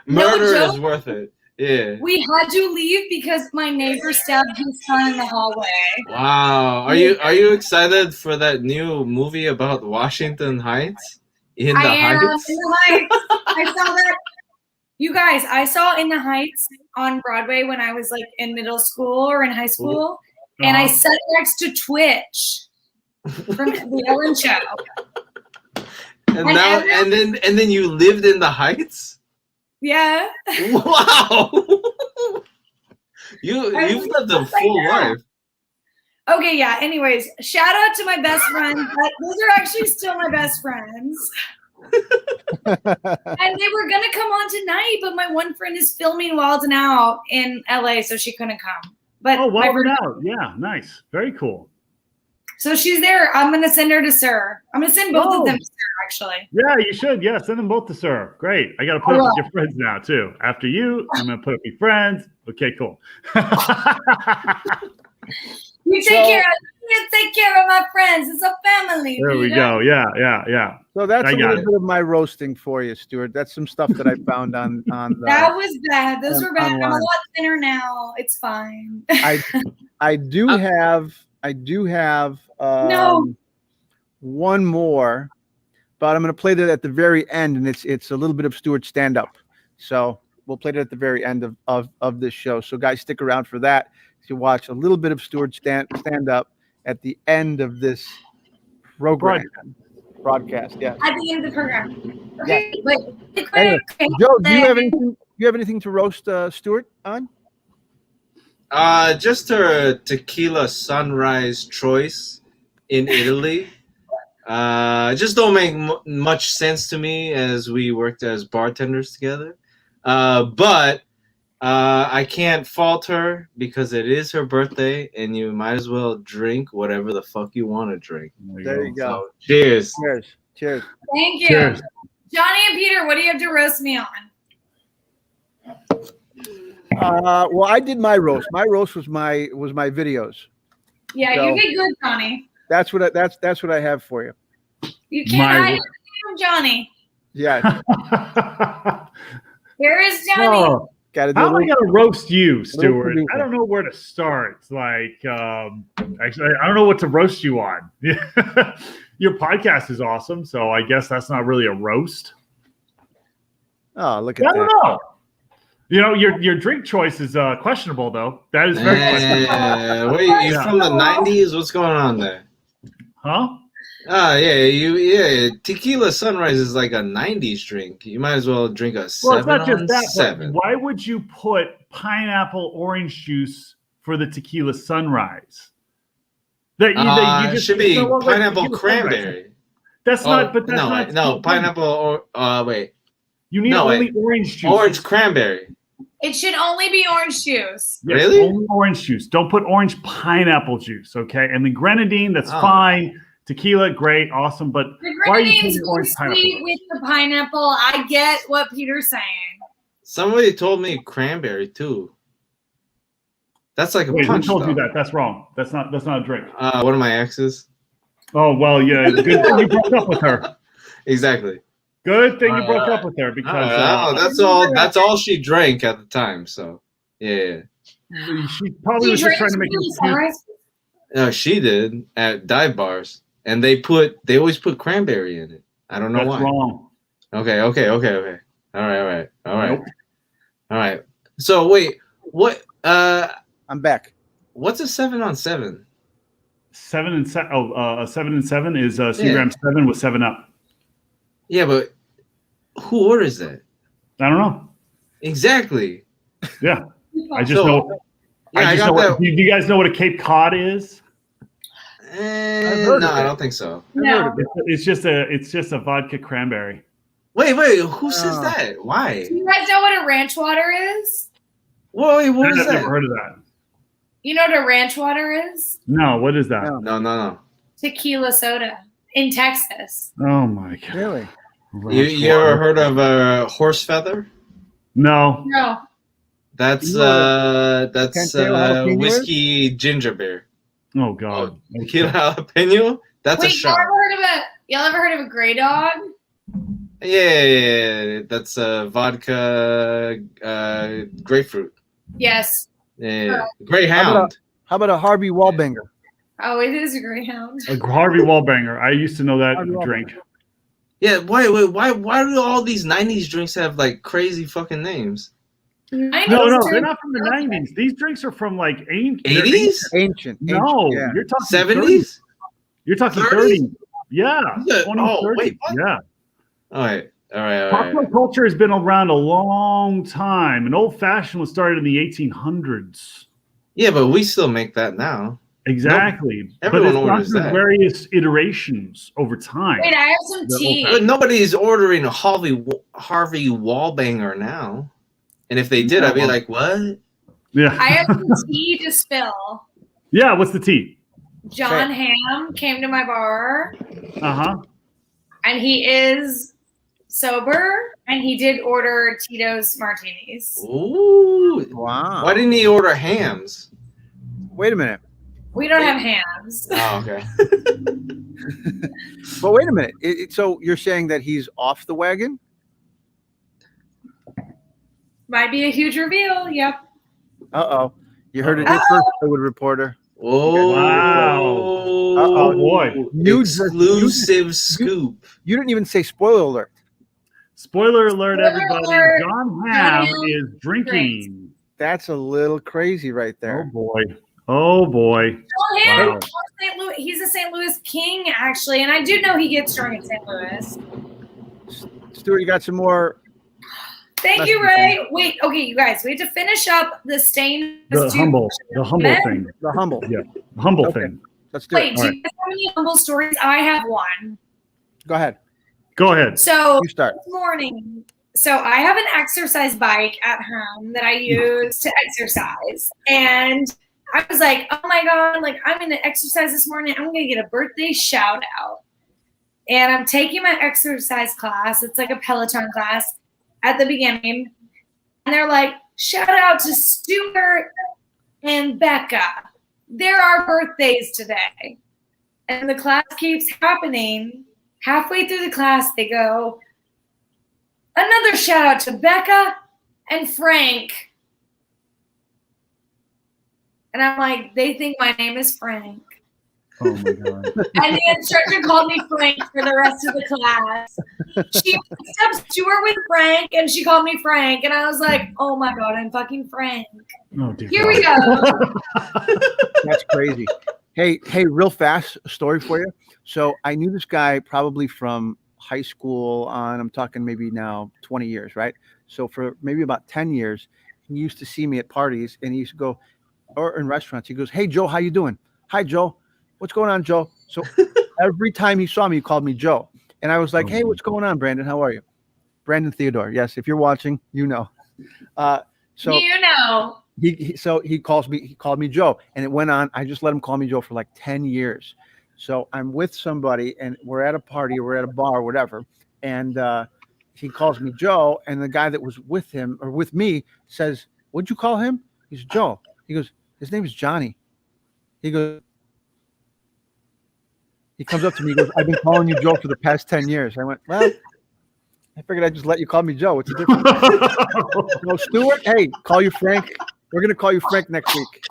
F: Murder
C: joke.
F: is worth it. Yeah.
C: We had to leave because my neighbor stabbed his son in the hallway.
F: Wow. Are you excited for that new movie about Washington Heights? In the
C: I am
F: Heights?
C: in the Heights. I saw that. You guys, I saw In the Heights on Broadway when I was like in middle school or in high school, and I sat next to Twitch from the Ellen Show.
F: And then you lived in the Heights?
C: Yeah.
F: Wow. You've lived a full life.
C: Okay, yeah. Anyways, shout out to my best friends. Those are actually still my best friends. And they were gonna come on tonight, but my one friend is filming Wild 'N Out in LA, so she couldn't come. But
B: Oh,
C: my
B: well,
C: friend-
B: out. Yeah, nice. Very cool.
C: so she's there. I'm gonna send her to Sir. I'm gonna send both
B: Oh.
C: of them to Sir, actually.
B: Yeah, you should. Yeah, send them both to Sir. Great. I got to put up with your friends now, too. After you, I'm going to put up with friends. Okay, cool.
C: You take care of my friends. It's a family.
B: There we
C: Peter.
B: go. Yeah.
A: So that's
B: I
A: a
B: got
A: little
B: it.
A: bit of my roasting for you, Stuart. That's some stuff that I found on
C: That was bad. Those were bad. I'm a
A: online.
C: lot thinner now. It's fine.
A: I do have
C: No.
A: one more, but I'm going to play that at the very end, and it's a little bit of Stuart Stand Up. So we'll play it at the very end of this show. So guys, stick around for that. You watch a little bit of Stuart Stand Up at the end of this program broadcast. Yeah.
C: At the end of the program. Okay. Wait.
A: Anyway, Joe, do you have anything to roast Stuart on?
F: Just her Tequila Sunrise choice in Italy. Just don't make much sense to me as we worked as bartenders together. But I can't fault her because it is her birthday, and you might as well drink whatever the fuck you want to drink.
A: There you go.
F: So, cheers.
A: Cheers.
C: Thank you.
B: Cheers.
C: Johnny and Peter, what do you have to roast me on?
A: Well, I did my roast. My roast was my videos.
C: Yeah,
A: So-
C: you did good, Johnny.
A: That's what I have for you.
C: You can't hide anything from Johnny.
A: Yeah.
C: Here is Johnny.
B: Oh,
A: Got to do
B: how am I
A: it.
B: going to roast you, Stuart?
A: producer.
B: I don't know where to start. Like, actually, I don't know what to roast you on. Your podcast is awesome, so I guess that's not really a roast.
A: Oh, look at
B: I
A: that.
B: don't know. You know, your drink choice is questionable, though. That is very questionable.
F: Wait, you from the 90s? What's going on there?
B: Huh?
F: Tequila Sunrise is like a 90s drink. You might as well drink a 7
B: Well, it's not just
F: on
B: that. But
F: 7.
B: why would you put pineapple orange juice for the Tequila Sunrise? That you just
F: should be
B: you know what, like
F: pineapple
B: Tequila Sunrise.
F: cranberry.
B: That's not. But that's not.
F: No, pineapple or wait.
B: You need
F: No,
B: only
F: wait.
B: orange juice.
F: Orange cranberry.
C: It should only be orange juice.
B: Yes,
F: Really?
B: Only orange juice. Don't put orange pineapple juice, okay? And the grenadine, that's
F: Oh.
B: fine. Tequila, great, awesome. But
C: The
B: why are you
C: grenadine's
B: putting
C: too
B: orange pineapple?
C: sweet with the pineapple. I get what Peter's saying.
F: Somebody told me cranberry too. That's like a
B: Wait, who
F: punch.
B: told you
F: though.
B: that? That's wrong. That's not a drink.
F: One of my exes.
B: Oh, well, yeah. Good thing you broke up with her.
F: Exactly.
B: Good thing you broke up with her because
F: That's all she drank at the time. So yeah.
B: she probably was just trying to make
C: Tequila
B: it.
C: Sunrise?
F: No, she did at dive bars, and they always put cranberry in it. I don't know
B: That's
F: why.
B: wrong.
F: Okay. All right.
B: Nope.
F: All right. So wait, what?
A: I'm back.
F: What's a 7-on-7?
B: 7 and 7. Oh, a 7 and 7 is Seagram 7 with 7-Up.
F: Yeah, but who orders that?
B: I don't know.
F: Exactly.
B: Yeah, I just know.
F: Yeah,
B: I just know. Do you guys know what a Cape Cod is?
F: No, I don't think so.
C: No.
B: It's just a vodka cranberry.
F: Wait, who says that? Why?
C: Do you guys know what a ranch water is?
F: Wait, what is
B: I've
F: that?
B: never heard of that.
C: You know what a ranch water is?
B: No, what is that?
F: No.
C: Tequila soda in Texas.
B: Oh my god.
A: Really?
F: You ever heard of a horse feather?
B: No.
C: No.
F: That's
A: You know
F: whiskey ginger beer.
B: Oh god.
F: Tequila jalapeno? That's
C: Wait,
F: a shot.
C: y'all ever heard of a gray dog?
F: Yeah. That's vodka grapefruit.
C: Yes.
F: Yeah. Greyhound.
A: How about a Harvey Wallbanger?
C: Oh, it is a greyhound.
B: A Harvey Wallbanger. I used to know that drink.
F: Yeah, why do all these 90s drinks have like crazy fucking names?
B: No, they're not from the 90s. These drinks are from like
F: 80s?
A: Ancient.
B: No,
A: yeah.
B: you're talking
F: 70s?
B: You're talking
F: 30s?
B: 30s. Yeah. 20, 30s.
F: Wait, what?
B: Yeah.
F: All right.
B: Popular culture has been around a long time. An old fashioned was started in the 1800s.
F: Yeah, but we still make that now.
B: Exactly.
F: Everyone
B: but it's
F: orders
B: gone through
F: that.
B: various iterations over time.
C: Wait, I have some tea.
F: But nobody's ordering a Harvey Wallbanger now. And if they did, I'd be like, what?
B: Yeah.
C: I have some tea to spill.
B: Yeah, what's the tea?
C: John Hamm came to my bar,
B: Uh-huh.
C: and he is sober, and he did order Tito's martinis.
F: Ooh.
A: Wow.
F: Why didn't he order hams?
A: Wait a minute.
C: We don't have hams.
F: Oh, okay.
A: But wait a minute. So you're saying that he's off the wagon?
C: Might be a huge reveal. Yep.
A: Uh-oh. You heard it here first, Hollywood Reporter.
F: Oh,
B: wow.
A: Uh-oh.
B: Oh, boy.
F: Exclusive scoop.
A: You didn't even say spoiler alert.
B: Spoiler alert,
C: Spoiler
B: everybody.
C: alert.
B: John Hamm
C: John
B: is drinking.
A: That's a little crazy right
B: Oh,
A: there.
B: boy. Oh, boy.
C: John Hamm,
B: Wow.
C: St. Louis, he's a St. Louis king, actually, and I do know he gets drunk in St. Louis.
A: Stuart, you got some more?
C: Thank you, Ray. Wait, okay, you guys, we have to finish up the stain.
B: The humble thing.
A: The humble.
B: Yeah. The humble
A: Okay.
B: thing.
A: Let's do
C: Wait,
A: it.
C: do you guys have any humble stories? I have one.
A: Go ahead.
B: Go ahead.
C: So
A: You start.
C: this morning, so I have an exercise bike at home that I use to exercise. And I was like, oh my God, like I'm going to exercise this morning. I'm going to get a birthday shout out. And I'm taking my exercise class. It's like a Peloton class at the beginning. And they're like, shout out to Stuart and Becca. They're our birthdays today. And the class keeps happening. Halfway through the class, they go, another shout out to Becca and Frank. And I'm like, they think my name is Frank.
B: Oh, my God.
C: And the instructor called me Frank for the rest of the class. She mixed up Stuart with Frank, and she called me Frank. And I was like, oh my God, I'm fucking Frank.
B: Oh, dear
C: Here
B: God.
C: we go.
A: That's crazy. Hey, real fast story for you. So I knew this guy probably from high school on, I'm talking maybe now 20 years, right? So for maybe about 10 years, he used to see me at parties and he used to go, or in restaurants, he goes, hey, Joe, how you doing? Hi, Joe. What's going on, Joe? So every time he saw me, he called me Joe. And I was like, hey, what's going on, Brandon? How are you? Brandon Theodore. Yes, if you're watching, you know. So
C: You know.
A: he called me Joe, and it went on. I just let him call me Joe for like 10 years. So I'm with somebody and we're at a party, or we're at a bar, or whatever. And he calls me Joe. And the guy that was with him or with me says, what'd you call him? He's Joe. He goes, his name is Johnny. He goes, he comes up to me, he goes, I've been calling you Joe for the past 10 years. I went, well, I figured I'd just let you call me Joe. What's the difference? No, Stuart, hey, call you Frank. We're going to call you Frank next week.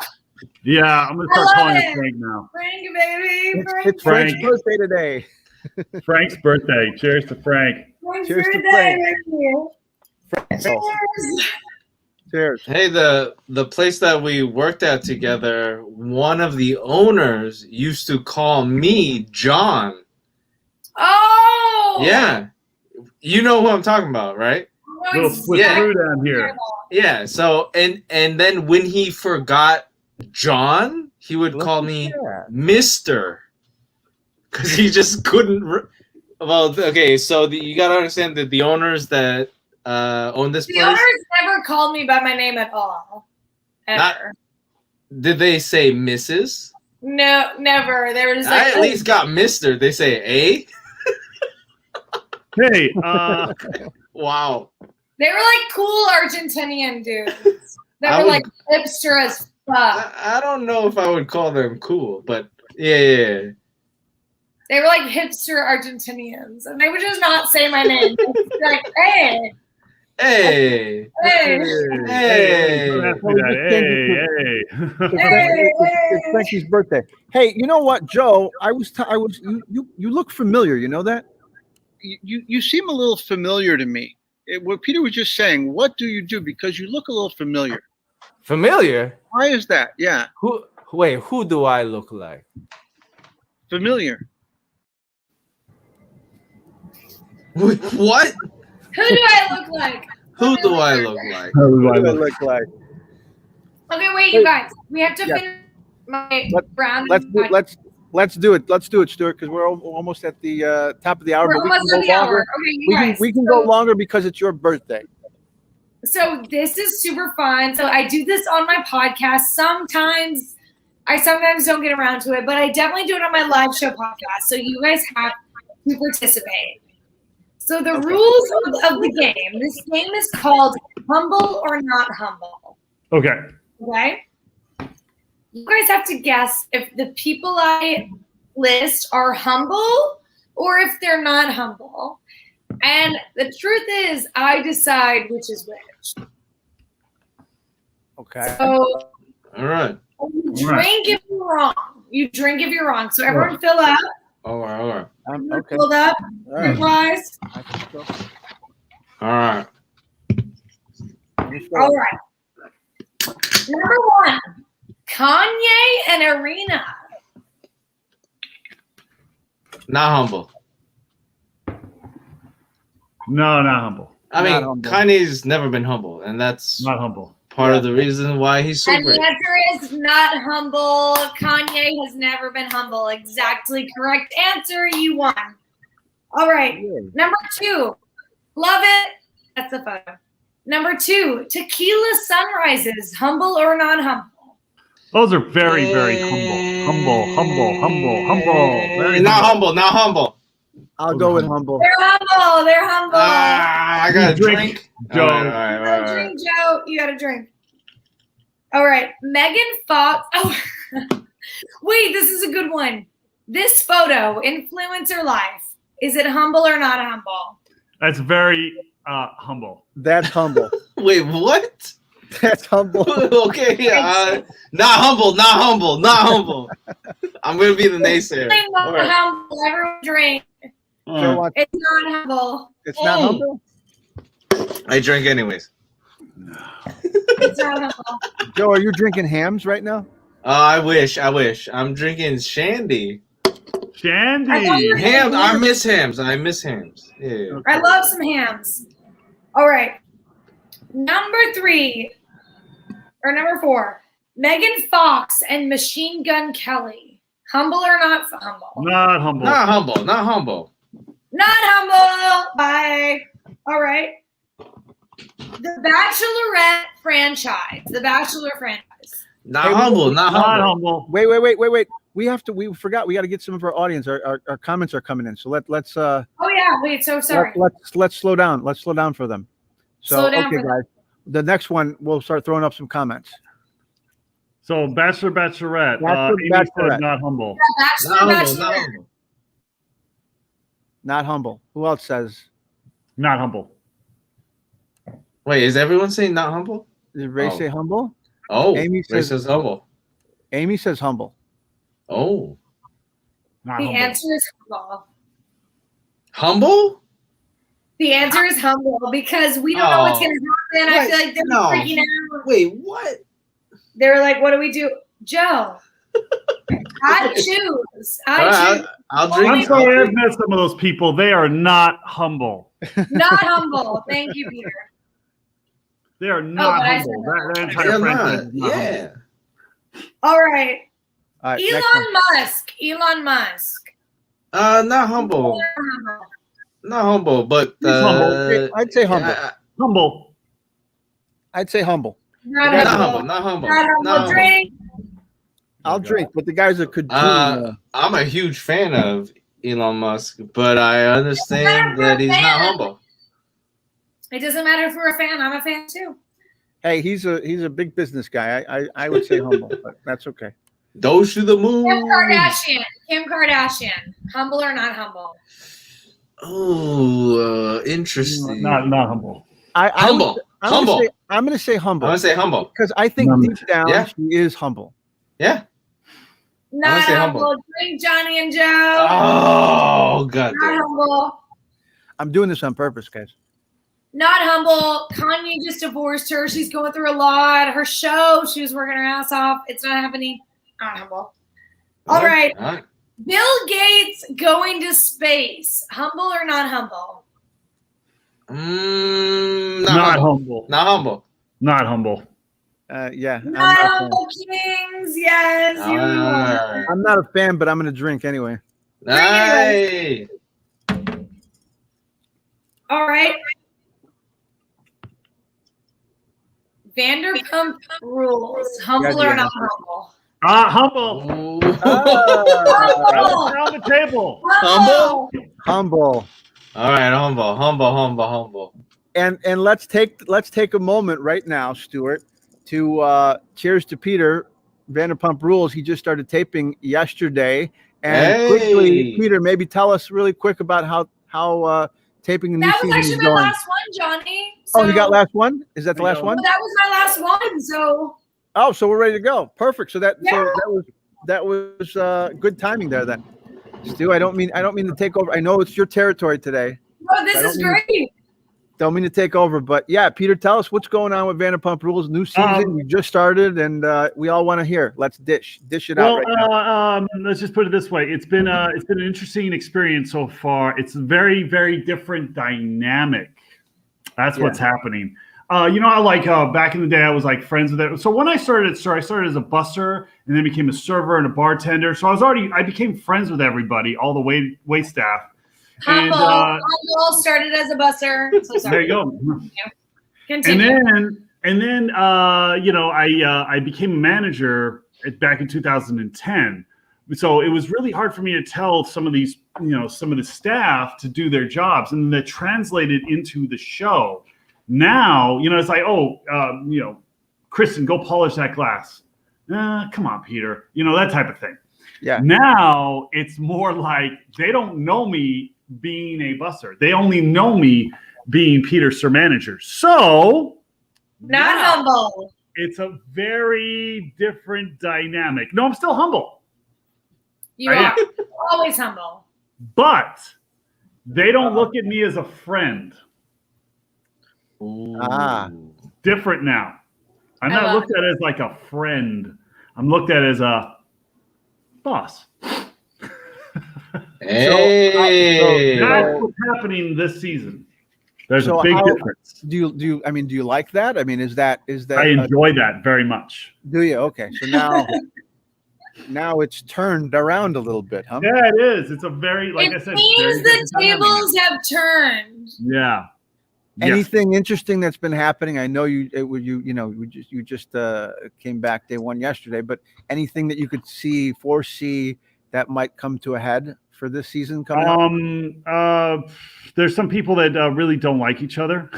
B: Yeah, I'm going to
C: I
B: start
C: love
B: calling
C: it.
B: you Frank now.
C: Frank, baby.
A: It's
B: Frank.
A: Frank's birthday today.
B: Frank's birthday. Cheers to Frank.
C: Frank's
A: Cheers to
C: birthday,
A: Frank.
C: baby.
A: So Cheers.
F: Hey, the place that we worked at together, one of the owners used to call me John.
C: Oh.
F: Yeah. You know who I'm talking about, right?
B: Little switcheroo down here.
F: Yeah. So and then when he forgot John, he would call me Mr. Because he just couldn't. Well, okay. So you gotta understand that the owners that own this
C: The
F: place.
C: owners never called me by my name at all. Ever.
F: Did they say Mrs.?
C: No, never. They were just
F: I
C: like,
F: at least got Mr. They say A.
B: Hey,
F: Wow.
C: they were like cool Argentinian dudes. They
F: I
C: were
F: would-
C: like hipster as fuck.
F: I don't know if I would call them cool, but yeah.
C: They were like hipster Argentinians, and they would just not say my name. Like, hey,
F: Hey.
C: hey,
F: Hey.
B: Don't ask me that.
A: It's Frankie's birthday. Hey, you know what, Joe? You look familiar. You know that? You seem a little familiar to me. What Peter was just saying. What do you do? Because you look a little familiar.
E: Familiar?
A: Why is that? Yeah,
E: Who do I look like?
A: familiar.
F: What?
C: who do I look like?
F: Who do I look like?
A: What do I look like?
C: Okay, wait, you guys. We have to
A: Yeah.
C: finish my
A: Let-
C: brown.
A: Let's do it, Stuart, because we're almost at the top of the hour.
C: We're
A: But we
C: almost
A: can
C: at
A: go
C: the hour.
A: longer.
C: Okay, you guys.
A: We can go longer because it's your birthday.
C: So this is super fun. So I do this on my podcast. Sometimes don't get around to it, but I definitely do it on my live show podcast. So you guys have to participate. So the rules of the game. This game is called Humble or Not Humble.
B: Okay.
C: Okay. You guys have to guess if the people I list are humble or if they're not humble. And the truth is, I decide which is which.
A: Okay.
C: So
F: All right.
C: you drink if you're wrong. You drink if you're wrong. So everyone fill up.
F: All right.
A: Okay.
C: Filled up.
A: All right.
C: Replies.
A: I think so.
F: All right.
C: All right. Number one, Kanye and Arena.
F: Not humble.
B: No, not humble.
F: I mean,
A: Not humble.
F: Kanye's never been humble, and that's
B: Not humble.
F: part of the reason why he's so
C: And
F: great.
C: the answer is not humble. Kanye has never been humble. Exactly correct answer. You won. All right. Number two, love it. That's the photo. Number two, Tequila Sunrises. Humble or not humble?
B: Those are very, very humble. Very
F: Not humble.
A: I'll go with humble.
C: They're humble. They're humble.
F: I got a drink.
B: Joe.
F: All
C: You gotta drink, Joe. You gotta drink. All right. Megan Fox. Oh, wait, this is a good one. This photo, influencer life. Is it humble or not humble?
B: That's very humble.
A: That's humble.
F: Wait, what?
A: That's humble.
F: Okay, not humble. I'm gonna be the naysayer.
C: It's not
F: All right.
C: humble. Everyone drink.
A: Joe wants-
C: It's not humble.
A: it's not humble.
F: I drink anyways.
C: It's not humble.
A: Joe, are you drinking hams right now?
F: I wish. I'm drinking shandy.
B: Shandy.
F: Hams. I miss hams. Yeah.
C: I love some hams. All right. Number four. Megan Fox and Machine Gun Kelly. Humble or not humble?
B: Not humble.
F: Not humble.
C: Not humble. Bye. All right. The Bachelorette franchise. The Bachelor franchise.
F: Not humble.
B: Not humble.
A: Wait. We forgot. We got to get some of our audience. Our comments are coming in. So let's
C: Oh yeah. Wait. So sorry.
A: let's slow down. Let's slow down for them. So
C: Slow down
A: okay,
C: for them.
A: guys. The next one, we'll start throwing up some comments.
B: So Bachelor, Bachelorette. Amy
A: Bachelorette.
B: said not humble.
C: Bachelor,
F: Not
C: Bachelorette.
F: humble.
A: Not humble. Who else says?
B: Not humble.
F: Wait, is everyone saying not humble?
A: Did Ray
F: Oh.
A: say humble?
F: Oh,
A: Amy
F: Ray
A: says-
F: says humble.
A: Amy says humble.
F: Oh,
B: Not
C: The
B: humble.
C: answer is humble.
F: humble?
C: The answer is humble because we don't know what's going to happen. I feel like they're freaking out.
F: Wait, what?
C: They're like, what do we do? Joe, I choose.
F: I'll drink.
B: I'm sorry, I've met some of those people. They are not humble.
C: Not humble. Thank you, Peter.
B: They are not humble. That entire friendship is not humble.
C: All right.
A: All right,
C: Elon Musk.
F: Not humble. Not humble, but
B: humble.
A: I'd say humble.
B: Humble.
A: I'd say humble.
F: Not humble. Not humble.
C: Not humble. Drink.
A: I'll drink, but the guys that could.
F: I'm a huge fan of Elon Musk, but I understand that he's not humble.
C: It doesn't matter if we're a fan. I'm a fan too.
A: Hey, he's a big business guy. I would say humble, but that's okay.
F: Those to the moon.
C: Kim Kardashian. Humble or not humble?
F: Oh, interesting.
B: Not humble.
F: Humble.
A: I'm going to say humble.
F: I'm going to say humble.
A: Because I think deep down she is humble.
F: Yeah.
C: Not humble. Drink Johnny and Joe.
F: Oh, God.
C: Not humble.
A: I'm doing this on purpose, guys.
C: Not humble. Kanye just divorced her. She's going through a lot. Her show, she was working her ass off. It's not happening. Not humble. All right. Bill Gates going to space. Humble or not humble?
B: Not humble.
F: Not humble.
B: Not humble.
A: Yeah.
C: Not humble Kings. Yes.
A: I'm not a fan, but I'm going to drink anyway.
F: Nice.
C: All right. Vanderpump Rules. Humble or not humble?
B: Humble. Around the table.
A: Humble.
F: All right, humble.
A: And let's take a moment right now, Stuart, to cheers to Peter. Vanderpump Rules. He just started taping yesterday. And quickly, Peter, maybe tell us really quick about how taping the new season is going.
C: That was actually my last one, Johnny.
A: So, you got last one? Is that the last one?
C: That was my last one. So.
A: Oh, so we're ready to go. Perfect. So that was good timing there then. Stu, I don't mean to take over. I know it's your territory today.
C: Oh, this is great.
A: Don't mean to take over, but yeah, Peter, tell us what's going on with Vanderpump Rules. New season, you just started, and we all want to hear. Let's dish it out right now.
B: Let's just put it this way: it's been an interesting experience so far. It's a very, very different dynamic. That's what's happening. I like back in the day, I was like friends with it. So when I started at Stir, I started as a busser and then became a server and a bartender. So I became friends with everybody, all the wait staff.
C: Humble started as a busser. So sorry.
B: There you go.
C: Yeah. Continue.
B: And then I became a manager back in 2010. So it was really hard for me to tell some of these, some of the staff to do their jobs, and that translated into the show. Now, it's like, Kristen, go polish that glass. Come on, Peter. That type of thing.
A: Yeah.
B: Now it's more like they don't know me being a busser. They only know me being Peter's Sir Manager. So
C: not humble.
B: It's a very different dynamic. No, I'm still humble.
C: You are always humble.
B: But they don't look at me as a friend.
F: Ooh.
B: Different now. I'm not looked at as like a friend. I'm looked at as a boss.
F: Hey.
B: So that's what's happening this season. There's a big difference.
A: Do you like that? I mean, is that
B: I enjoy that very much.
A: Do you? Okay. So now it's turned around a little bit, huh?
B: Yeah, it is. It's a very, like I said,
C: seems the tables have turned.
B: Yeah.
A: Anything interesting that's been happening? I know you just came back day one yesterday, but anything that you could foresee that might come to a head for this season coming up?
B: There's some people that really don't like each other.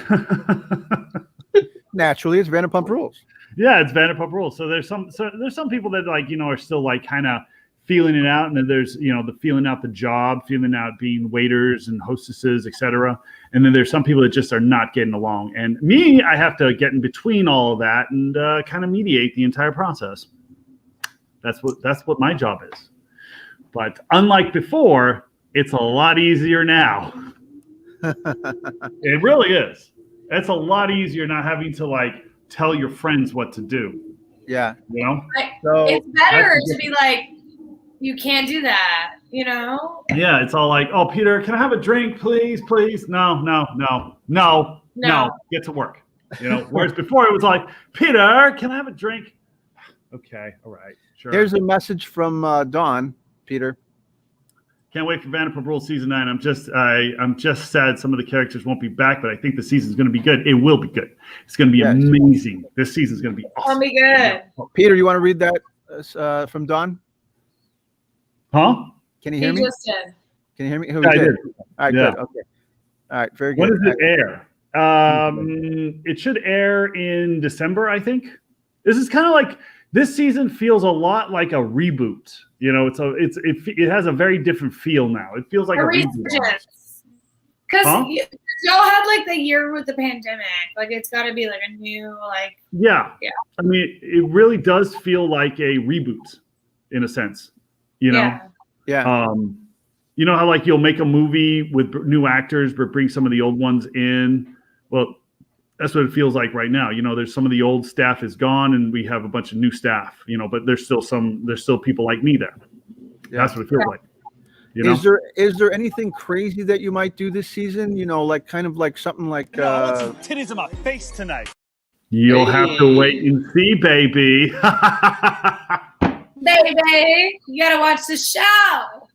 A: Naturally, it's Vanderpump Rules.
B: Yeah, it's Vanderpump Rules. So there's some people that are still like kind of feeling it out, and then there's the feeling out the job, feeling out being waiters and hostesses, etc. And then there's some people that just are not getting along. And me, I have to get in between all of that and kind of mediate the entire process. That's what my job is. But unlike before, it's a lot easier now. It really is. It's a lot easier not having to like tell your friends what to do.
A: Yeah.
B: You know?
A: So
C: It's better
B: that's
C: to be like, you can't do that, you know?
B: Yeah, it's all like, oh, Peter, can I have a drink, please, please? No. Get to work. You know, whereas before it was like, Peter, can I have a drink? Okay, all right, sure.
A: here's a message from Dawn, Peter.
B: Can't wait for Vanderpump Rules season 9. I'm just sad some of the characters won't be back, but I think the season's going to be good. It will be good. It's going to be amazing. This season's going to be awesome.
C: It'll be good.
A: Peter, you want to read that from Dawn?
B: Huh?
A: Can you hear me?
C: Just did.
A: Can you hear me?
B: I did.
A: All right,
B: Yeah.
A: good. Okay. All right, very good.
B: When does it air? It should air in December, I think. This is kind of like, this season feels a lot like a reboot. You know, it has a very different feel now. It feels like a reboot.
C: Because
B: Huh?
C: y'all had like the year with the pandemic. Like it's got to be like a new like.
B: Yeah. I mean, it really does feel like a reboot in a sense. You know?
A: Yeah.
B: You know how like you'll make a movie with new actors but bring some of the old ones in? Well, that's what it feels like right now. You know, there's some of the old staff is gone and we have a bunch of new staff, you know, but there's still people like me there.
A: Yeah.
B: That's what it feels like. You know?
A: Is there anything crazy that you might do this season? You know, like kind of like something like
G: titties in my face tonight.
B: You'll have to wait and see, baby.
C: Baby, you gotta watch the show.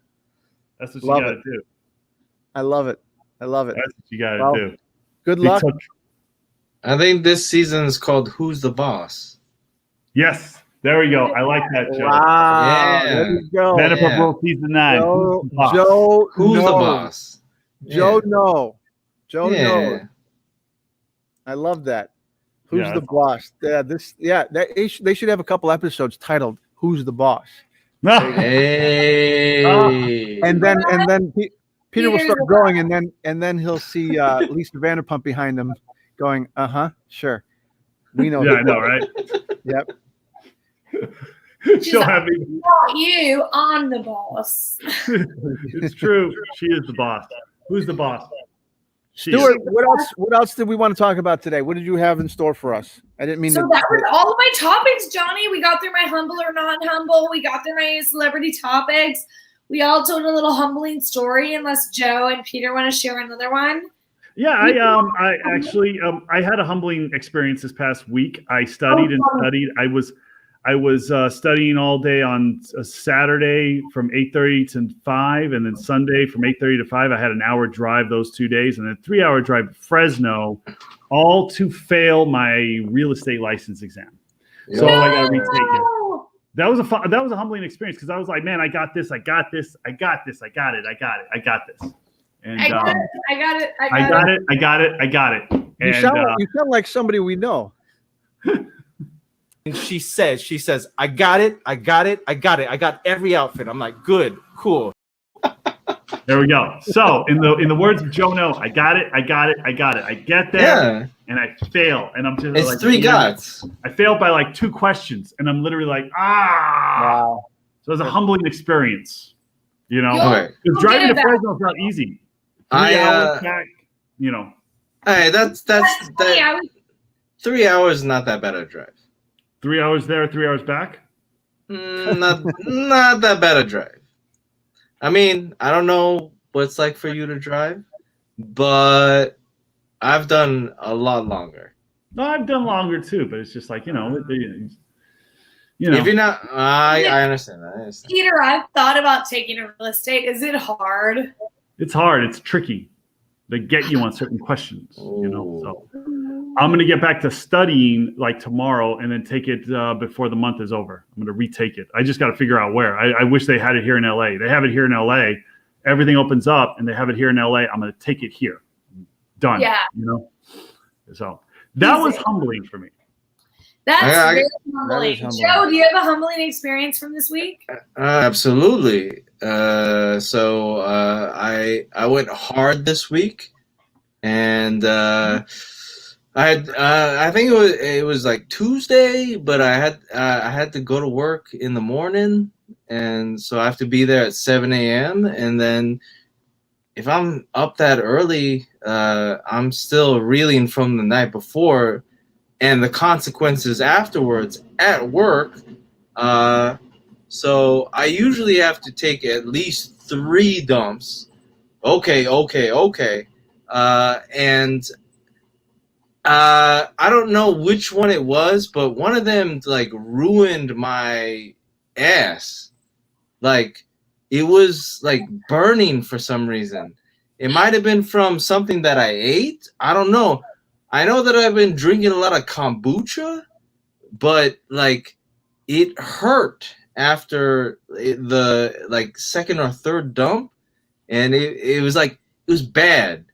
B: That's what
A: Love
B: you gotta
A: it.
B: do.
A: I love it. I love it.
B: That's what you gotta do.
A: Good luck.
F: I think this season is called Who's the Boss?
B: Yes. There we go. I like that, Joe.
A: Wow.
F: Yeah.
A: There you go.
B: Vanderpump Rules season 9.
A: Joe,
F: Who's the
A: no.
F: boss?
A: Joe,
F: Yeah.
A: no. Joe,
F: Yeah.
A: no. I love that. Who's
B: Yeah,
A: the boss? Yeah, they should have a couple episodes titled "Who's the Boss,"
F: Hey.
A: and then Peter will start going, and then he'll see Lisa Vanderpump behind him, going, sure, we know.
B: Yeah, I know, right?
A: Yep.
B: She'll have me.
C: Not you, I'm the boss.
B: It's true. She is the boss. Who's the boss? She
A: Stuart,
B: is.
A: what else did we want to talk about today? What did you have in store for us? I didn't mean
C: So
A: to.
C: that was all of my topics, Johnny. We got through my humble or not humble. We got through my celebrity topics. We all told a little humbling story, unless Joe and Peter want to share another one.
B: Yeah, I actually I had a humbling experience this past week. I studied and studied. I was studying all day on a Saturday from 8:30 to 5, and then Sunday from 8:30 to 5. I had an hour drive those 2 days, and then a 3-hour drive to Fresno, all to fail my real estate license exam. So I got to retake it. That was a humbling experience because I was like, man, I got this. And
C: I got it.
B: And
A: You sound like somebody we know.
E: And she says, I got it. I got every outfit. I'm like, good, cool.
B: There we go. So in the words of Joe No, I got it. I get there and I fail. And I'm just
F: It's
B: like
F: 3 gots.
B: I failed by like 2 questions. And I'm literally like, Wow. So it was a humbling experience. You know?
F: Okay.
B: Because driving to Fresno is not easy. 3 hours back, you know.
F: Hey, that's 3 hours is not that bad a drive.
B: 3 hours there, 3 hours back?
F: Not that bad a drive. I mean, I don't know what it's like for you to drive, but I've done a lot longer.
B: No, I've done longer too, but it's just like, you know.
F: If you're not, I understand that.
C: Peter, I've thought about taking a real estate. Is it hard?
B: It's hard. It's tricky. They get you on certain questions, you know. So I'm going to get back to studying like tomorrow and then take it before the month is over. I'm going to retake it. I just got to figure out where. I wish they had it here in LA. They have it here in LA. Everything opens up and they have it here in LA. I'm going to take it here. Done. Yeah. You know? So that was humbling for me.
C: That's very humbling. Joe, do you have a humbling experience from this week?
F: Absolutely. So I went hard this week, and I think it was like Tuesday, but I had to go to work in the morning, and so I have to be there at 7 a.m. And then if I'm up that early, I'm still reeling from the night before and the consequences afterwards at work. So I usually have to take at least 3 dumps. Okay. And I don't know which one it was, but one of them like ruined my ass. Like it was like burning for some reason. It might have been from something that I ate. I don't know. I know that I've been drinking a lot of kombucha, but like it hurt after the like second or third dump, and it was like it was bad.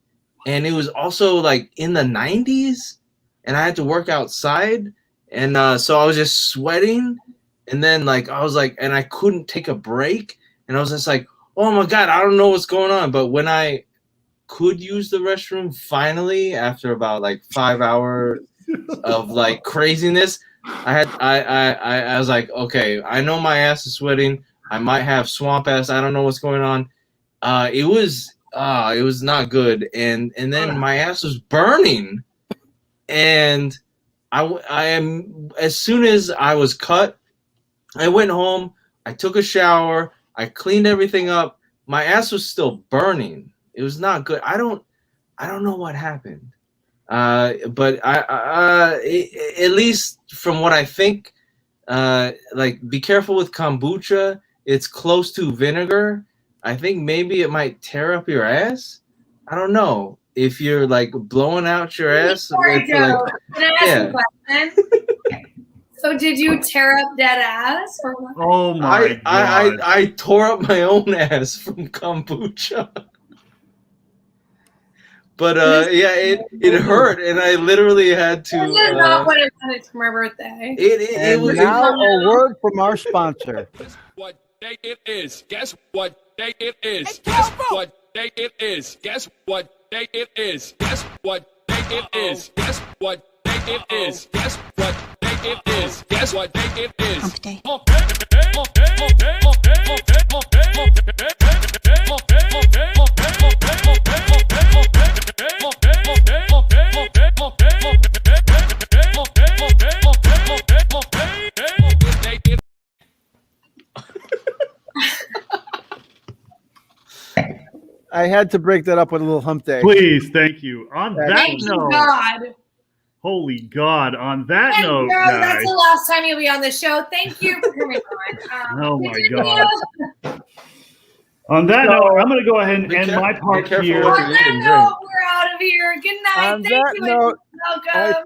F: And it was also like in the 90s, and I had to work outside, and so I was just sweating, and then like I was like, and I couldn't take a break, and I was just like, oh my god, I don't know what's going on. But when I could use the restroom finally after about like 5 hours of like craziness, I was like, okay, I know my ass is sweating. I might have swamp ass. I don't know what's going on. It was not good, and then my ass was burning, and I am as soon as I was cut, I went home, I took a shower, I cleaned everything up. My ass was still burning. It was not good. I don't know what happened, but at least from what I think, like be careful with kombucha. It's close to vinegar. I think maybe it might tear up your ass. I don't know if you're like blowing out your ass.
C: Sorry,
F: with,
C: Joe.
F: like,
C: Can I ask you a question? So did you tear up dead ass or what?
B: Oh my god!
F: I tore up my own ass from kombucha. But yeah, it hurt, and I literally had to.
C: This is not what I wanted for my birthday.
F: It was
A: now a word from our sponsor.
K: What day it is? Guess what day it is? Guess what day it is? Guess what day it is? Guess what day it is? Guess what day it is? Guess what day it is? Guess what day it is? Hump day.
A: I had to break that up with a little hump day.
B: Please, thank you. On that
C: Thank you,
B: note,
C: God.
B: holy God! On that
C: Thank
B: note,
C: you.
B: guys.
C: That's the last time you'll be on the show. Thank you for coming on.
B: Oh my
C: continue.
B: God. On that note, I'm going to go ahead and end my part here.
C: On that note, we're out of here. Good night.
A: On
C: Thank
A: that
C: you.
A: note,
C: Welcome.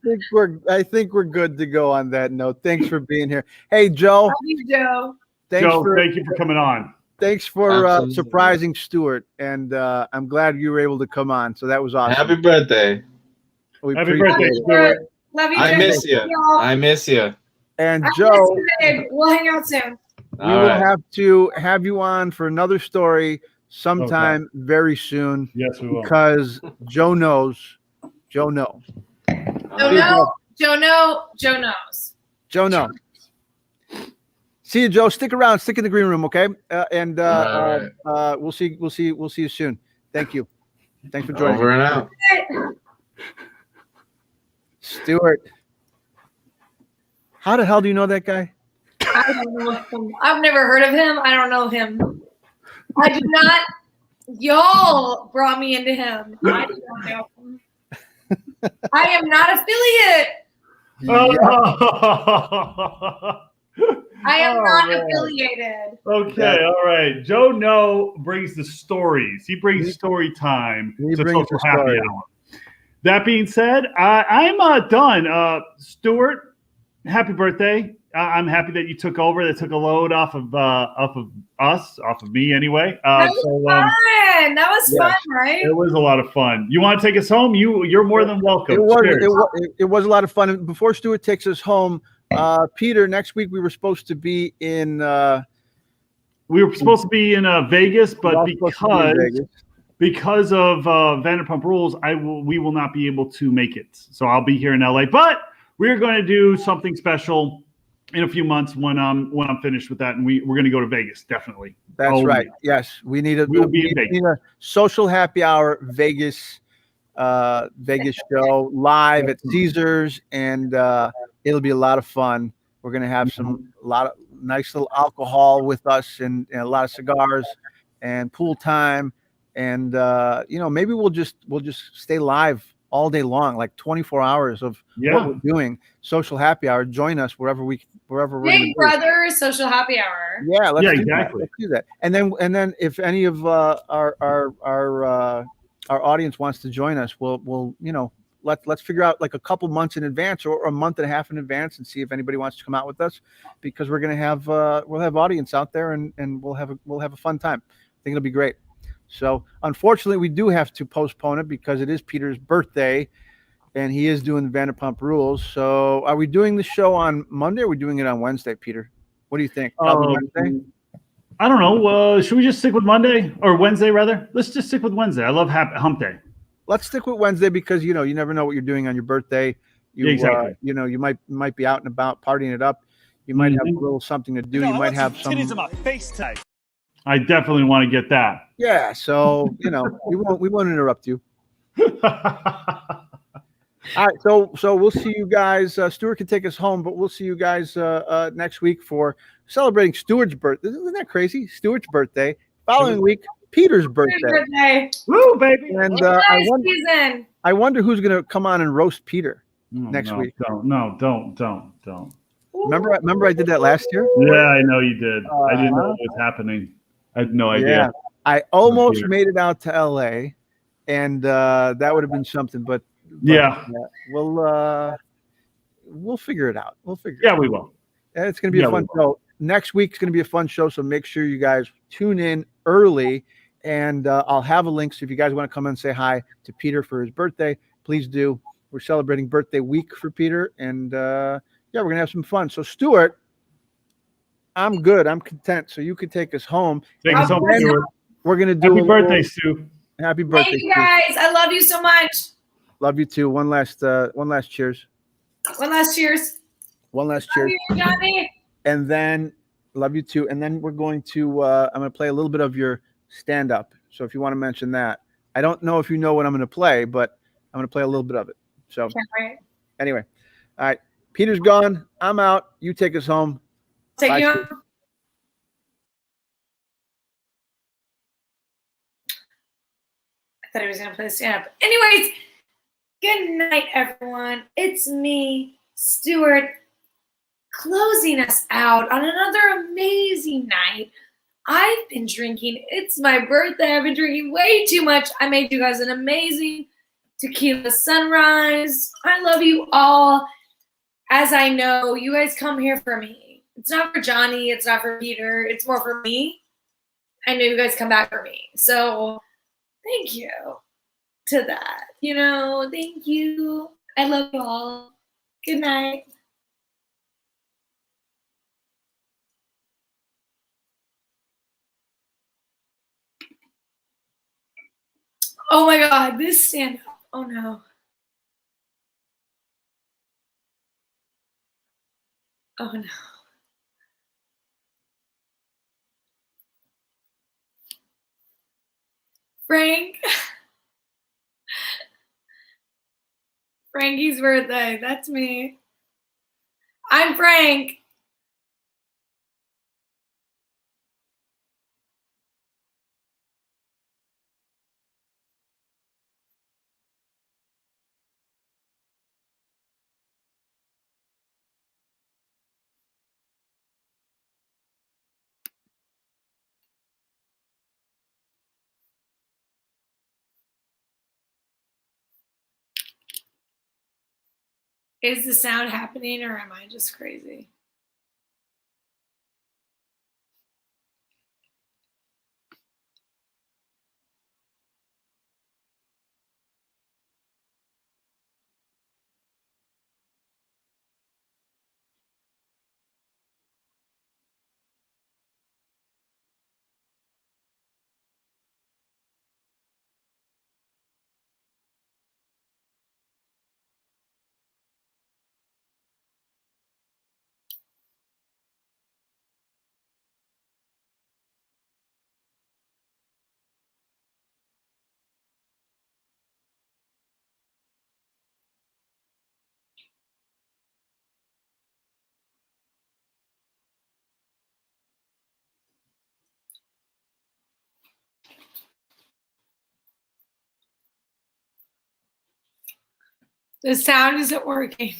A: I think we're good to go on that note. Thanks for being here. Hey, Joe.
C: Love you, Joe.
A: Thanks
B: thank you for coming on.
A: Thanks for surprising Stuart, and I'm glad you were able to come on. So that was awesome.
F: Happy birthday.
B: Happy birthday, Stuart.
C: Love you,
F: I
C: Joe.
F: miss you.
C: Y'all.
F: I miss you.
A: And
C: I miss
A: Joe,
C: you, babe. We'll hang out soon.
A: we will have to have you on for another story sometime
B: Okay.
A: very soon.
B: Yes, we will.
A: Because Joe knows. Joe knows.
C: Joe knows. Joe knows.
A: Joe knows. See you, Joe. Stick around. Stick in the green room, okay? And we'll see you soon. Thank you. Thanks for joining.
F: Over and out.
A: Stuart, how the hell do you know that guy?
C: I don't know him. I've never heard of him. I don't know him. I do not. Y'all brought me into him. I do not know him. I am not affiliate. I am not affiliated.
B: Okay, all right. Joe No brings the stories. He brings story time to
A: brings
B: Social
A: the
B: Happy
A: story.
B: Hour. That being said, I'm done. Stuart, happy birthday. I'm happy that you took over. That took a load off of us, off of me anyway.
C: That was fun. That was fun, right?
B: It was a lot of fun. You want to take us home? You're more than welcome.
A: It was a lot of fun. And before Stuart takes us home, Peter, next week we were supposed to be in
B: Vegas, but because of Vanderpump Rules, we will not be able to make it. So I'll be here in LA, but we're going to do something special in a few months when I'm finished with that, and we're going to go to Vegas, definitely.
A: That's right. Yes, we need a social happy hour Vegas Vegas show live at Caesars, and it'll be a lot of fun. We're gonna have a lot of nice little alcohol with us, and a lot of cigars, and pool time, and maybe we'll just stay live all day long, like 24 hours of what we're doing. Social happy hour. Join us wherever we're gonna
C: Big
A: be.
C: Brother social happy hour.
A: Yeah, let's do
B: exactly.
A: that. Let's do that. And then if any of our audience wants to join us, we'll let's figure out like a couple months in advance or a month and a half in advance and see if anybody wants to come out with us, because we're gonna have we'll have audience out there, and we'll have a fun time. I think it'll be great. So unfortunately, we do have to postpone it because it is Peter's birthday, and he is doing the Vanderpump Rules. So are we doing the show on Monday, or are we doing it on Wednesday, Peter? What do you think? Probably Wednesday?
B: I don't know. Should we just stick with Monday or Wednesday rather? Let's just stick with Wednesday. I love Hump Day.
A: Let's stick with Wednesday because you never know what you're doing on your birthday.
B: Exactly.
A: You might be out and about partying it up. You might have a little something to do. You might have some
G: titties on my face tonight.
B: I definitely want to get that.
A: Yeah, so we won't interrupt you. All right, so we'll see you guys. Stuart can take us home, but we'll see you guys next week for celebrating Stuart's birthday. Isn't that crazy? Stuart's birthday. Following week, Peter's birthday.
B: Woo, baby!
A: And
C: Season.
A: I wonder who's going to come on and roast Peter next week.
B: Don't.
A: Remember I did that last year?
B: Yeah, I know you did. I didn't know what was happening. I had no idea.
A: Yeah, I almost made it out to LA, and that would have been something. But we'll figure it out.
B: We will.
A: And it's going to be a fun show. Next week's going to be a fun show, so make sure you guys tune in early, and I'll have a link. So if you guys want to come and say hi to Peter for his birthday, please do. We're celebrating birthday week for Peter, and we're going to have some fun. So Stuart, I'm good. I'm content. So you can take us home.
B: Take us home, Stuart.
A: We're going to do
B: Happy birthday, Stu.
A: Happy birthday,
C: Thank you guys. I love you so much.
A: Love you too. One last cheers.
C: One last cheers.
A: One last
C: Love
A: cheers.
C: you, Johnny.
A: And then love you too. And then we're going to I'm going to play a little bit of your stand up. So if you want to mention that, I don't know if you know what I'm going to play, but I'm going to play a little bit of it. So anyway, all right. Peter's gone. I'm out. You take us home.
C: Take you home. I thought he was going to play the stand up. Anyways, good night, everyone. It's me, Stuart, closing us out on another amazing night. I've been drinking. It's my birthday. I've been drinking way too much. I made you guys an amazing Tequila Sunrise. I love you all. As I know, you guys come here for me. It's not for Johnny. It's not for Peter. It's more for me. I know you guys come back for me. So thank you to that. Thank you. I love you all. Good night. Oh my God, this stand up. Oh no. Oh no. Frank. Frankie's birthday. That's me. I'm Frank. Is the sound happening or am I just crazy? The sound isn't working.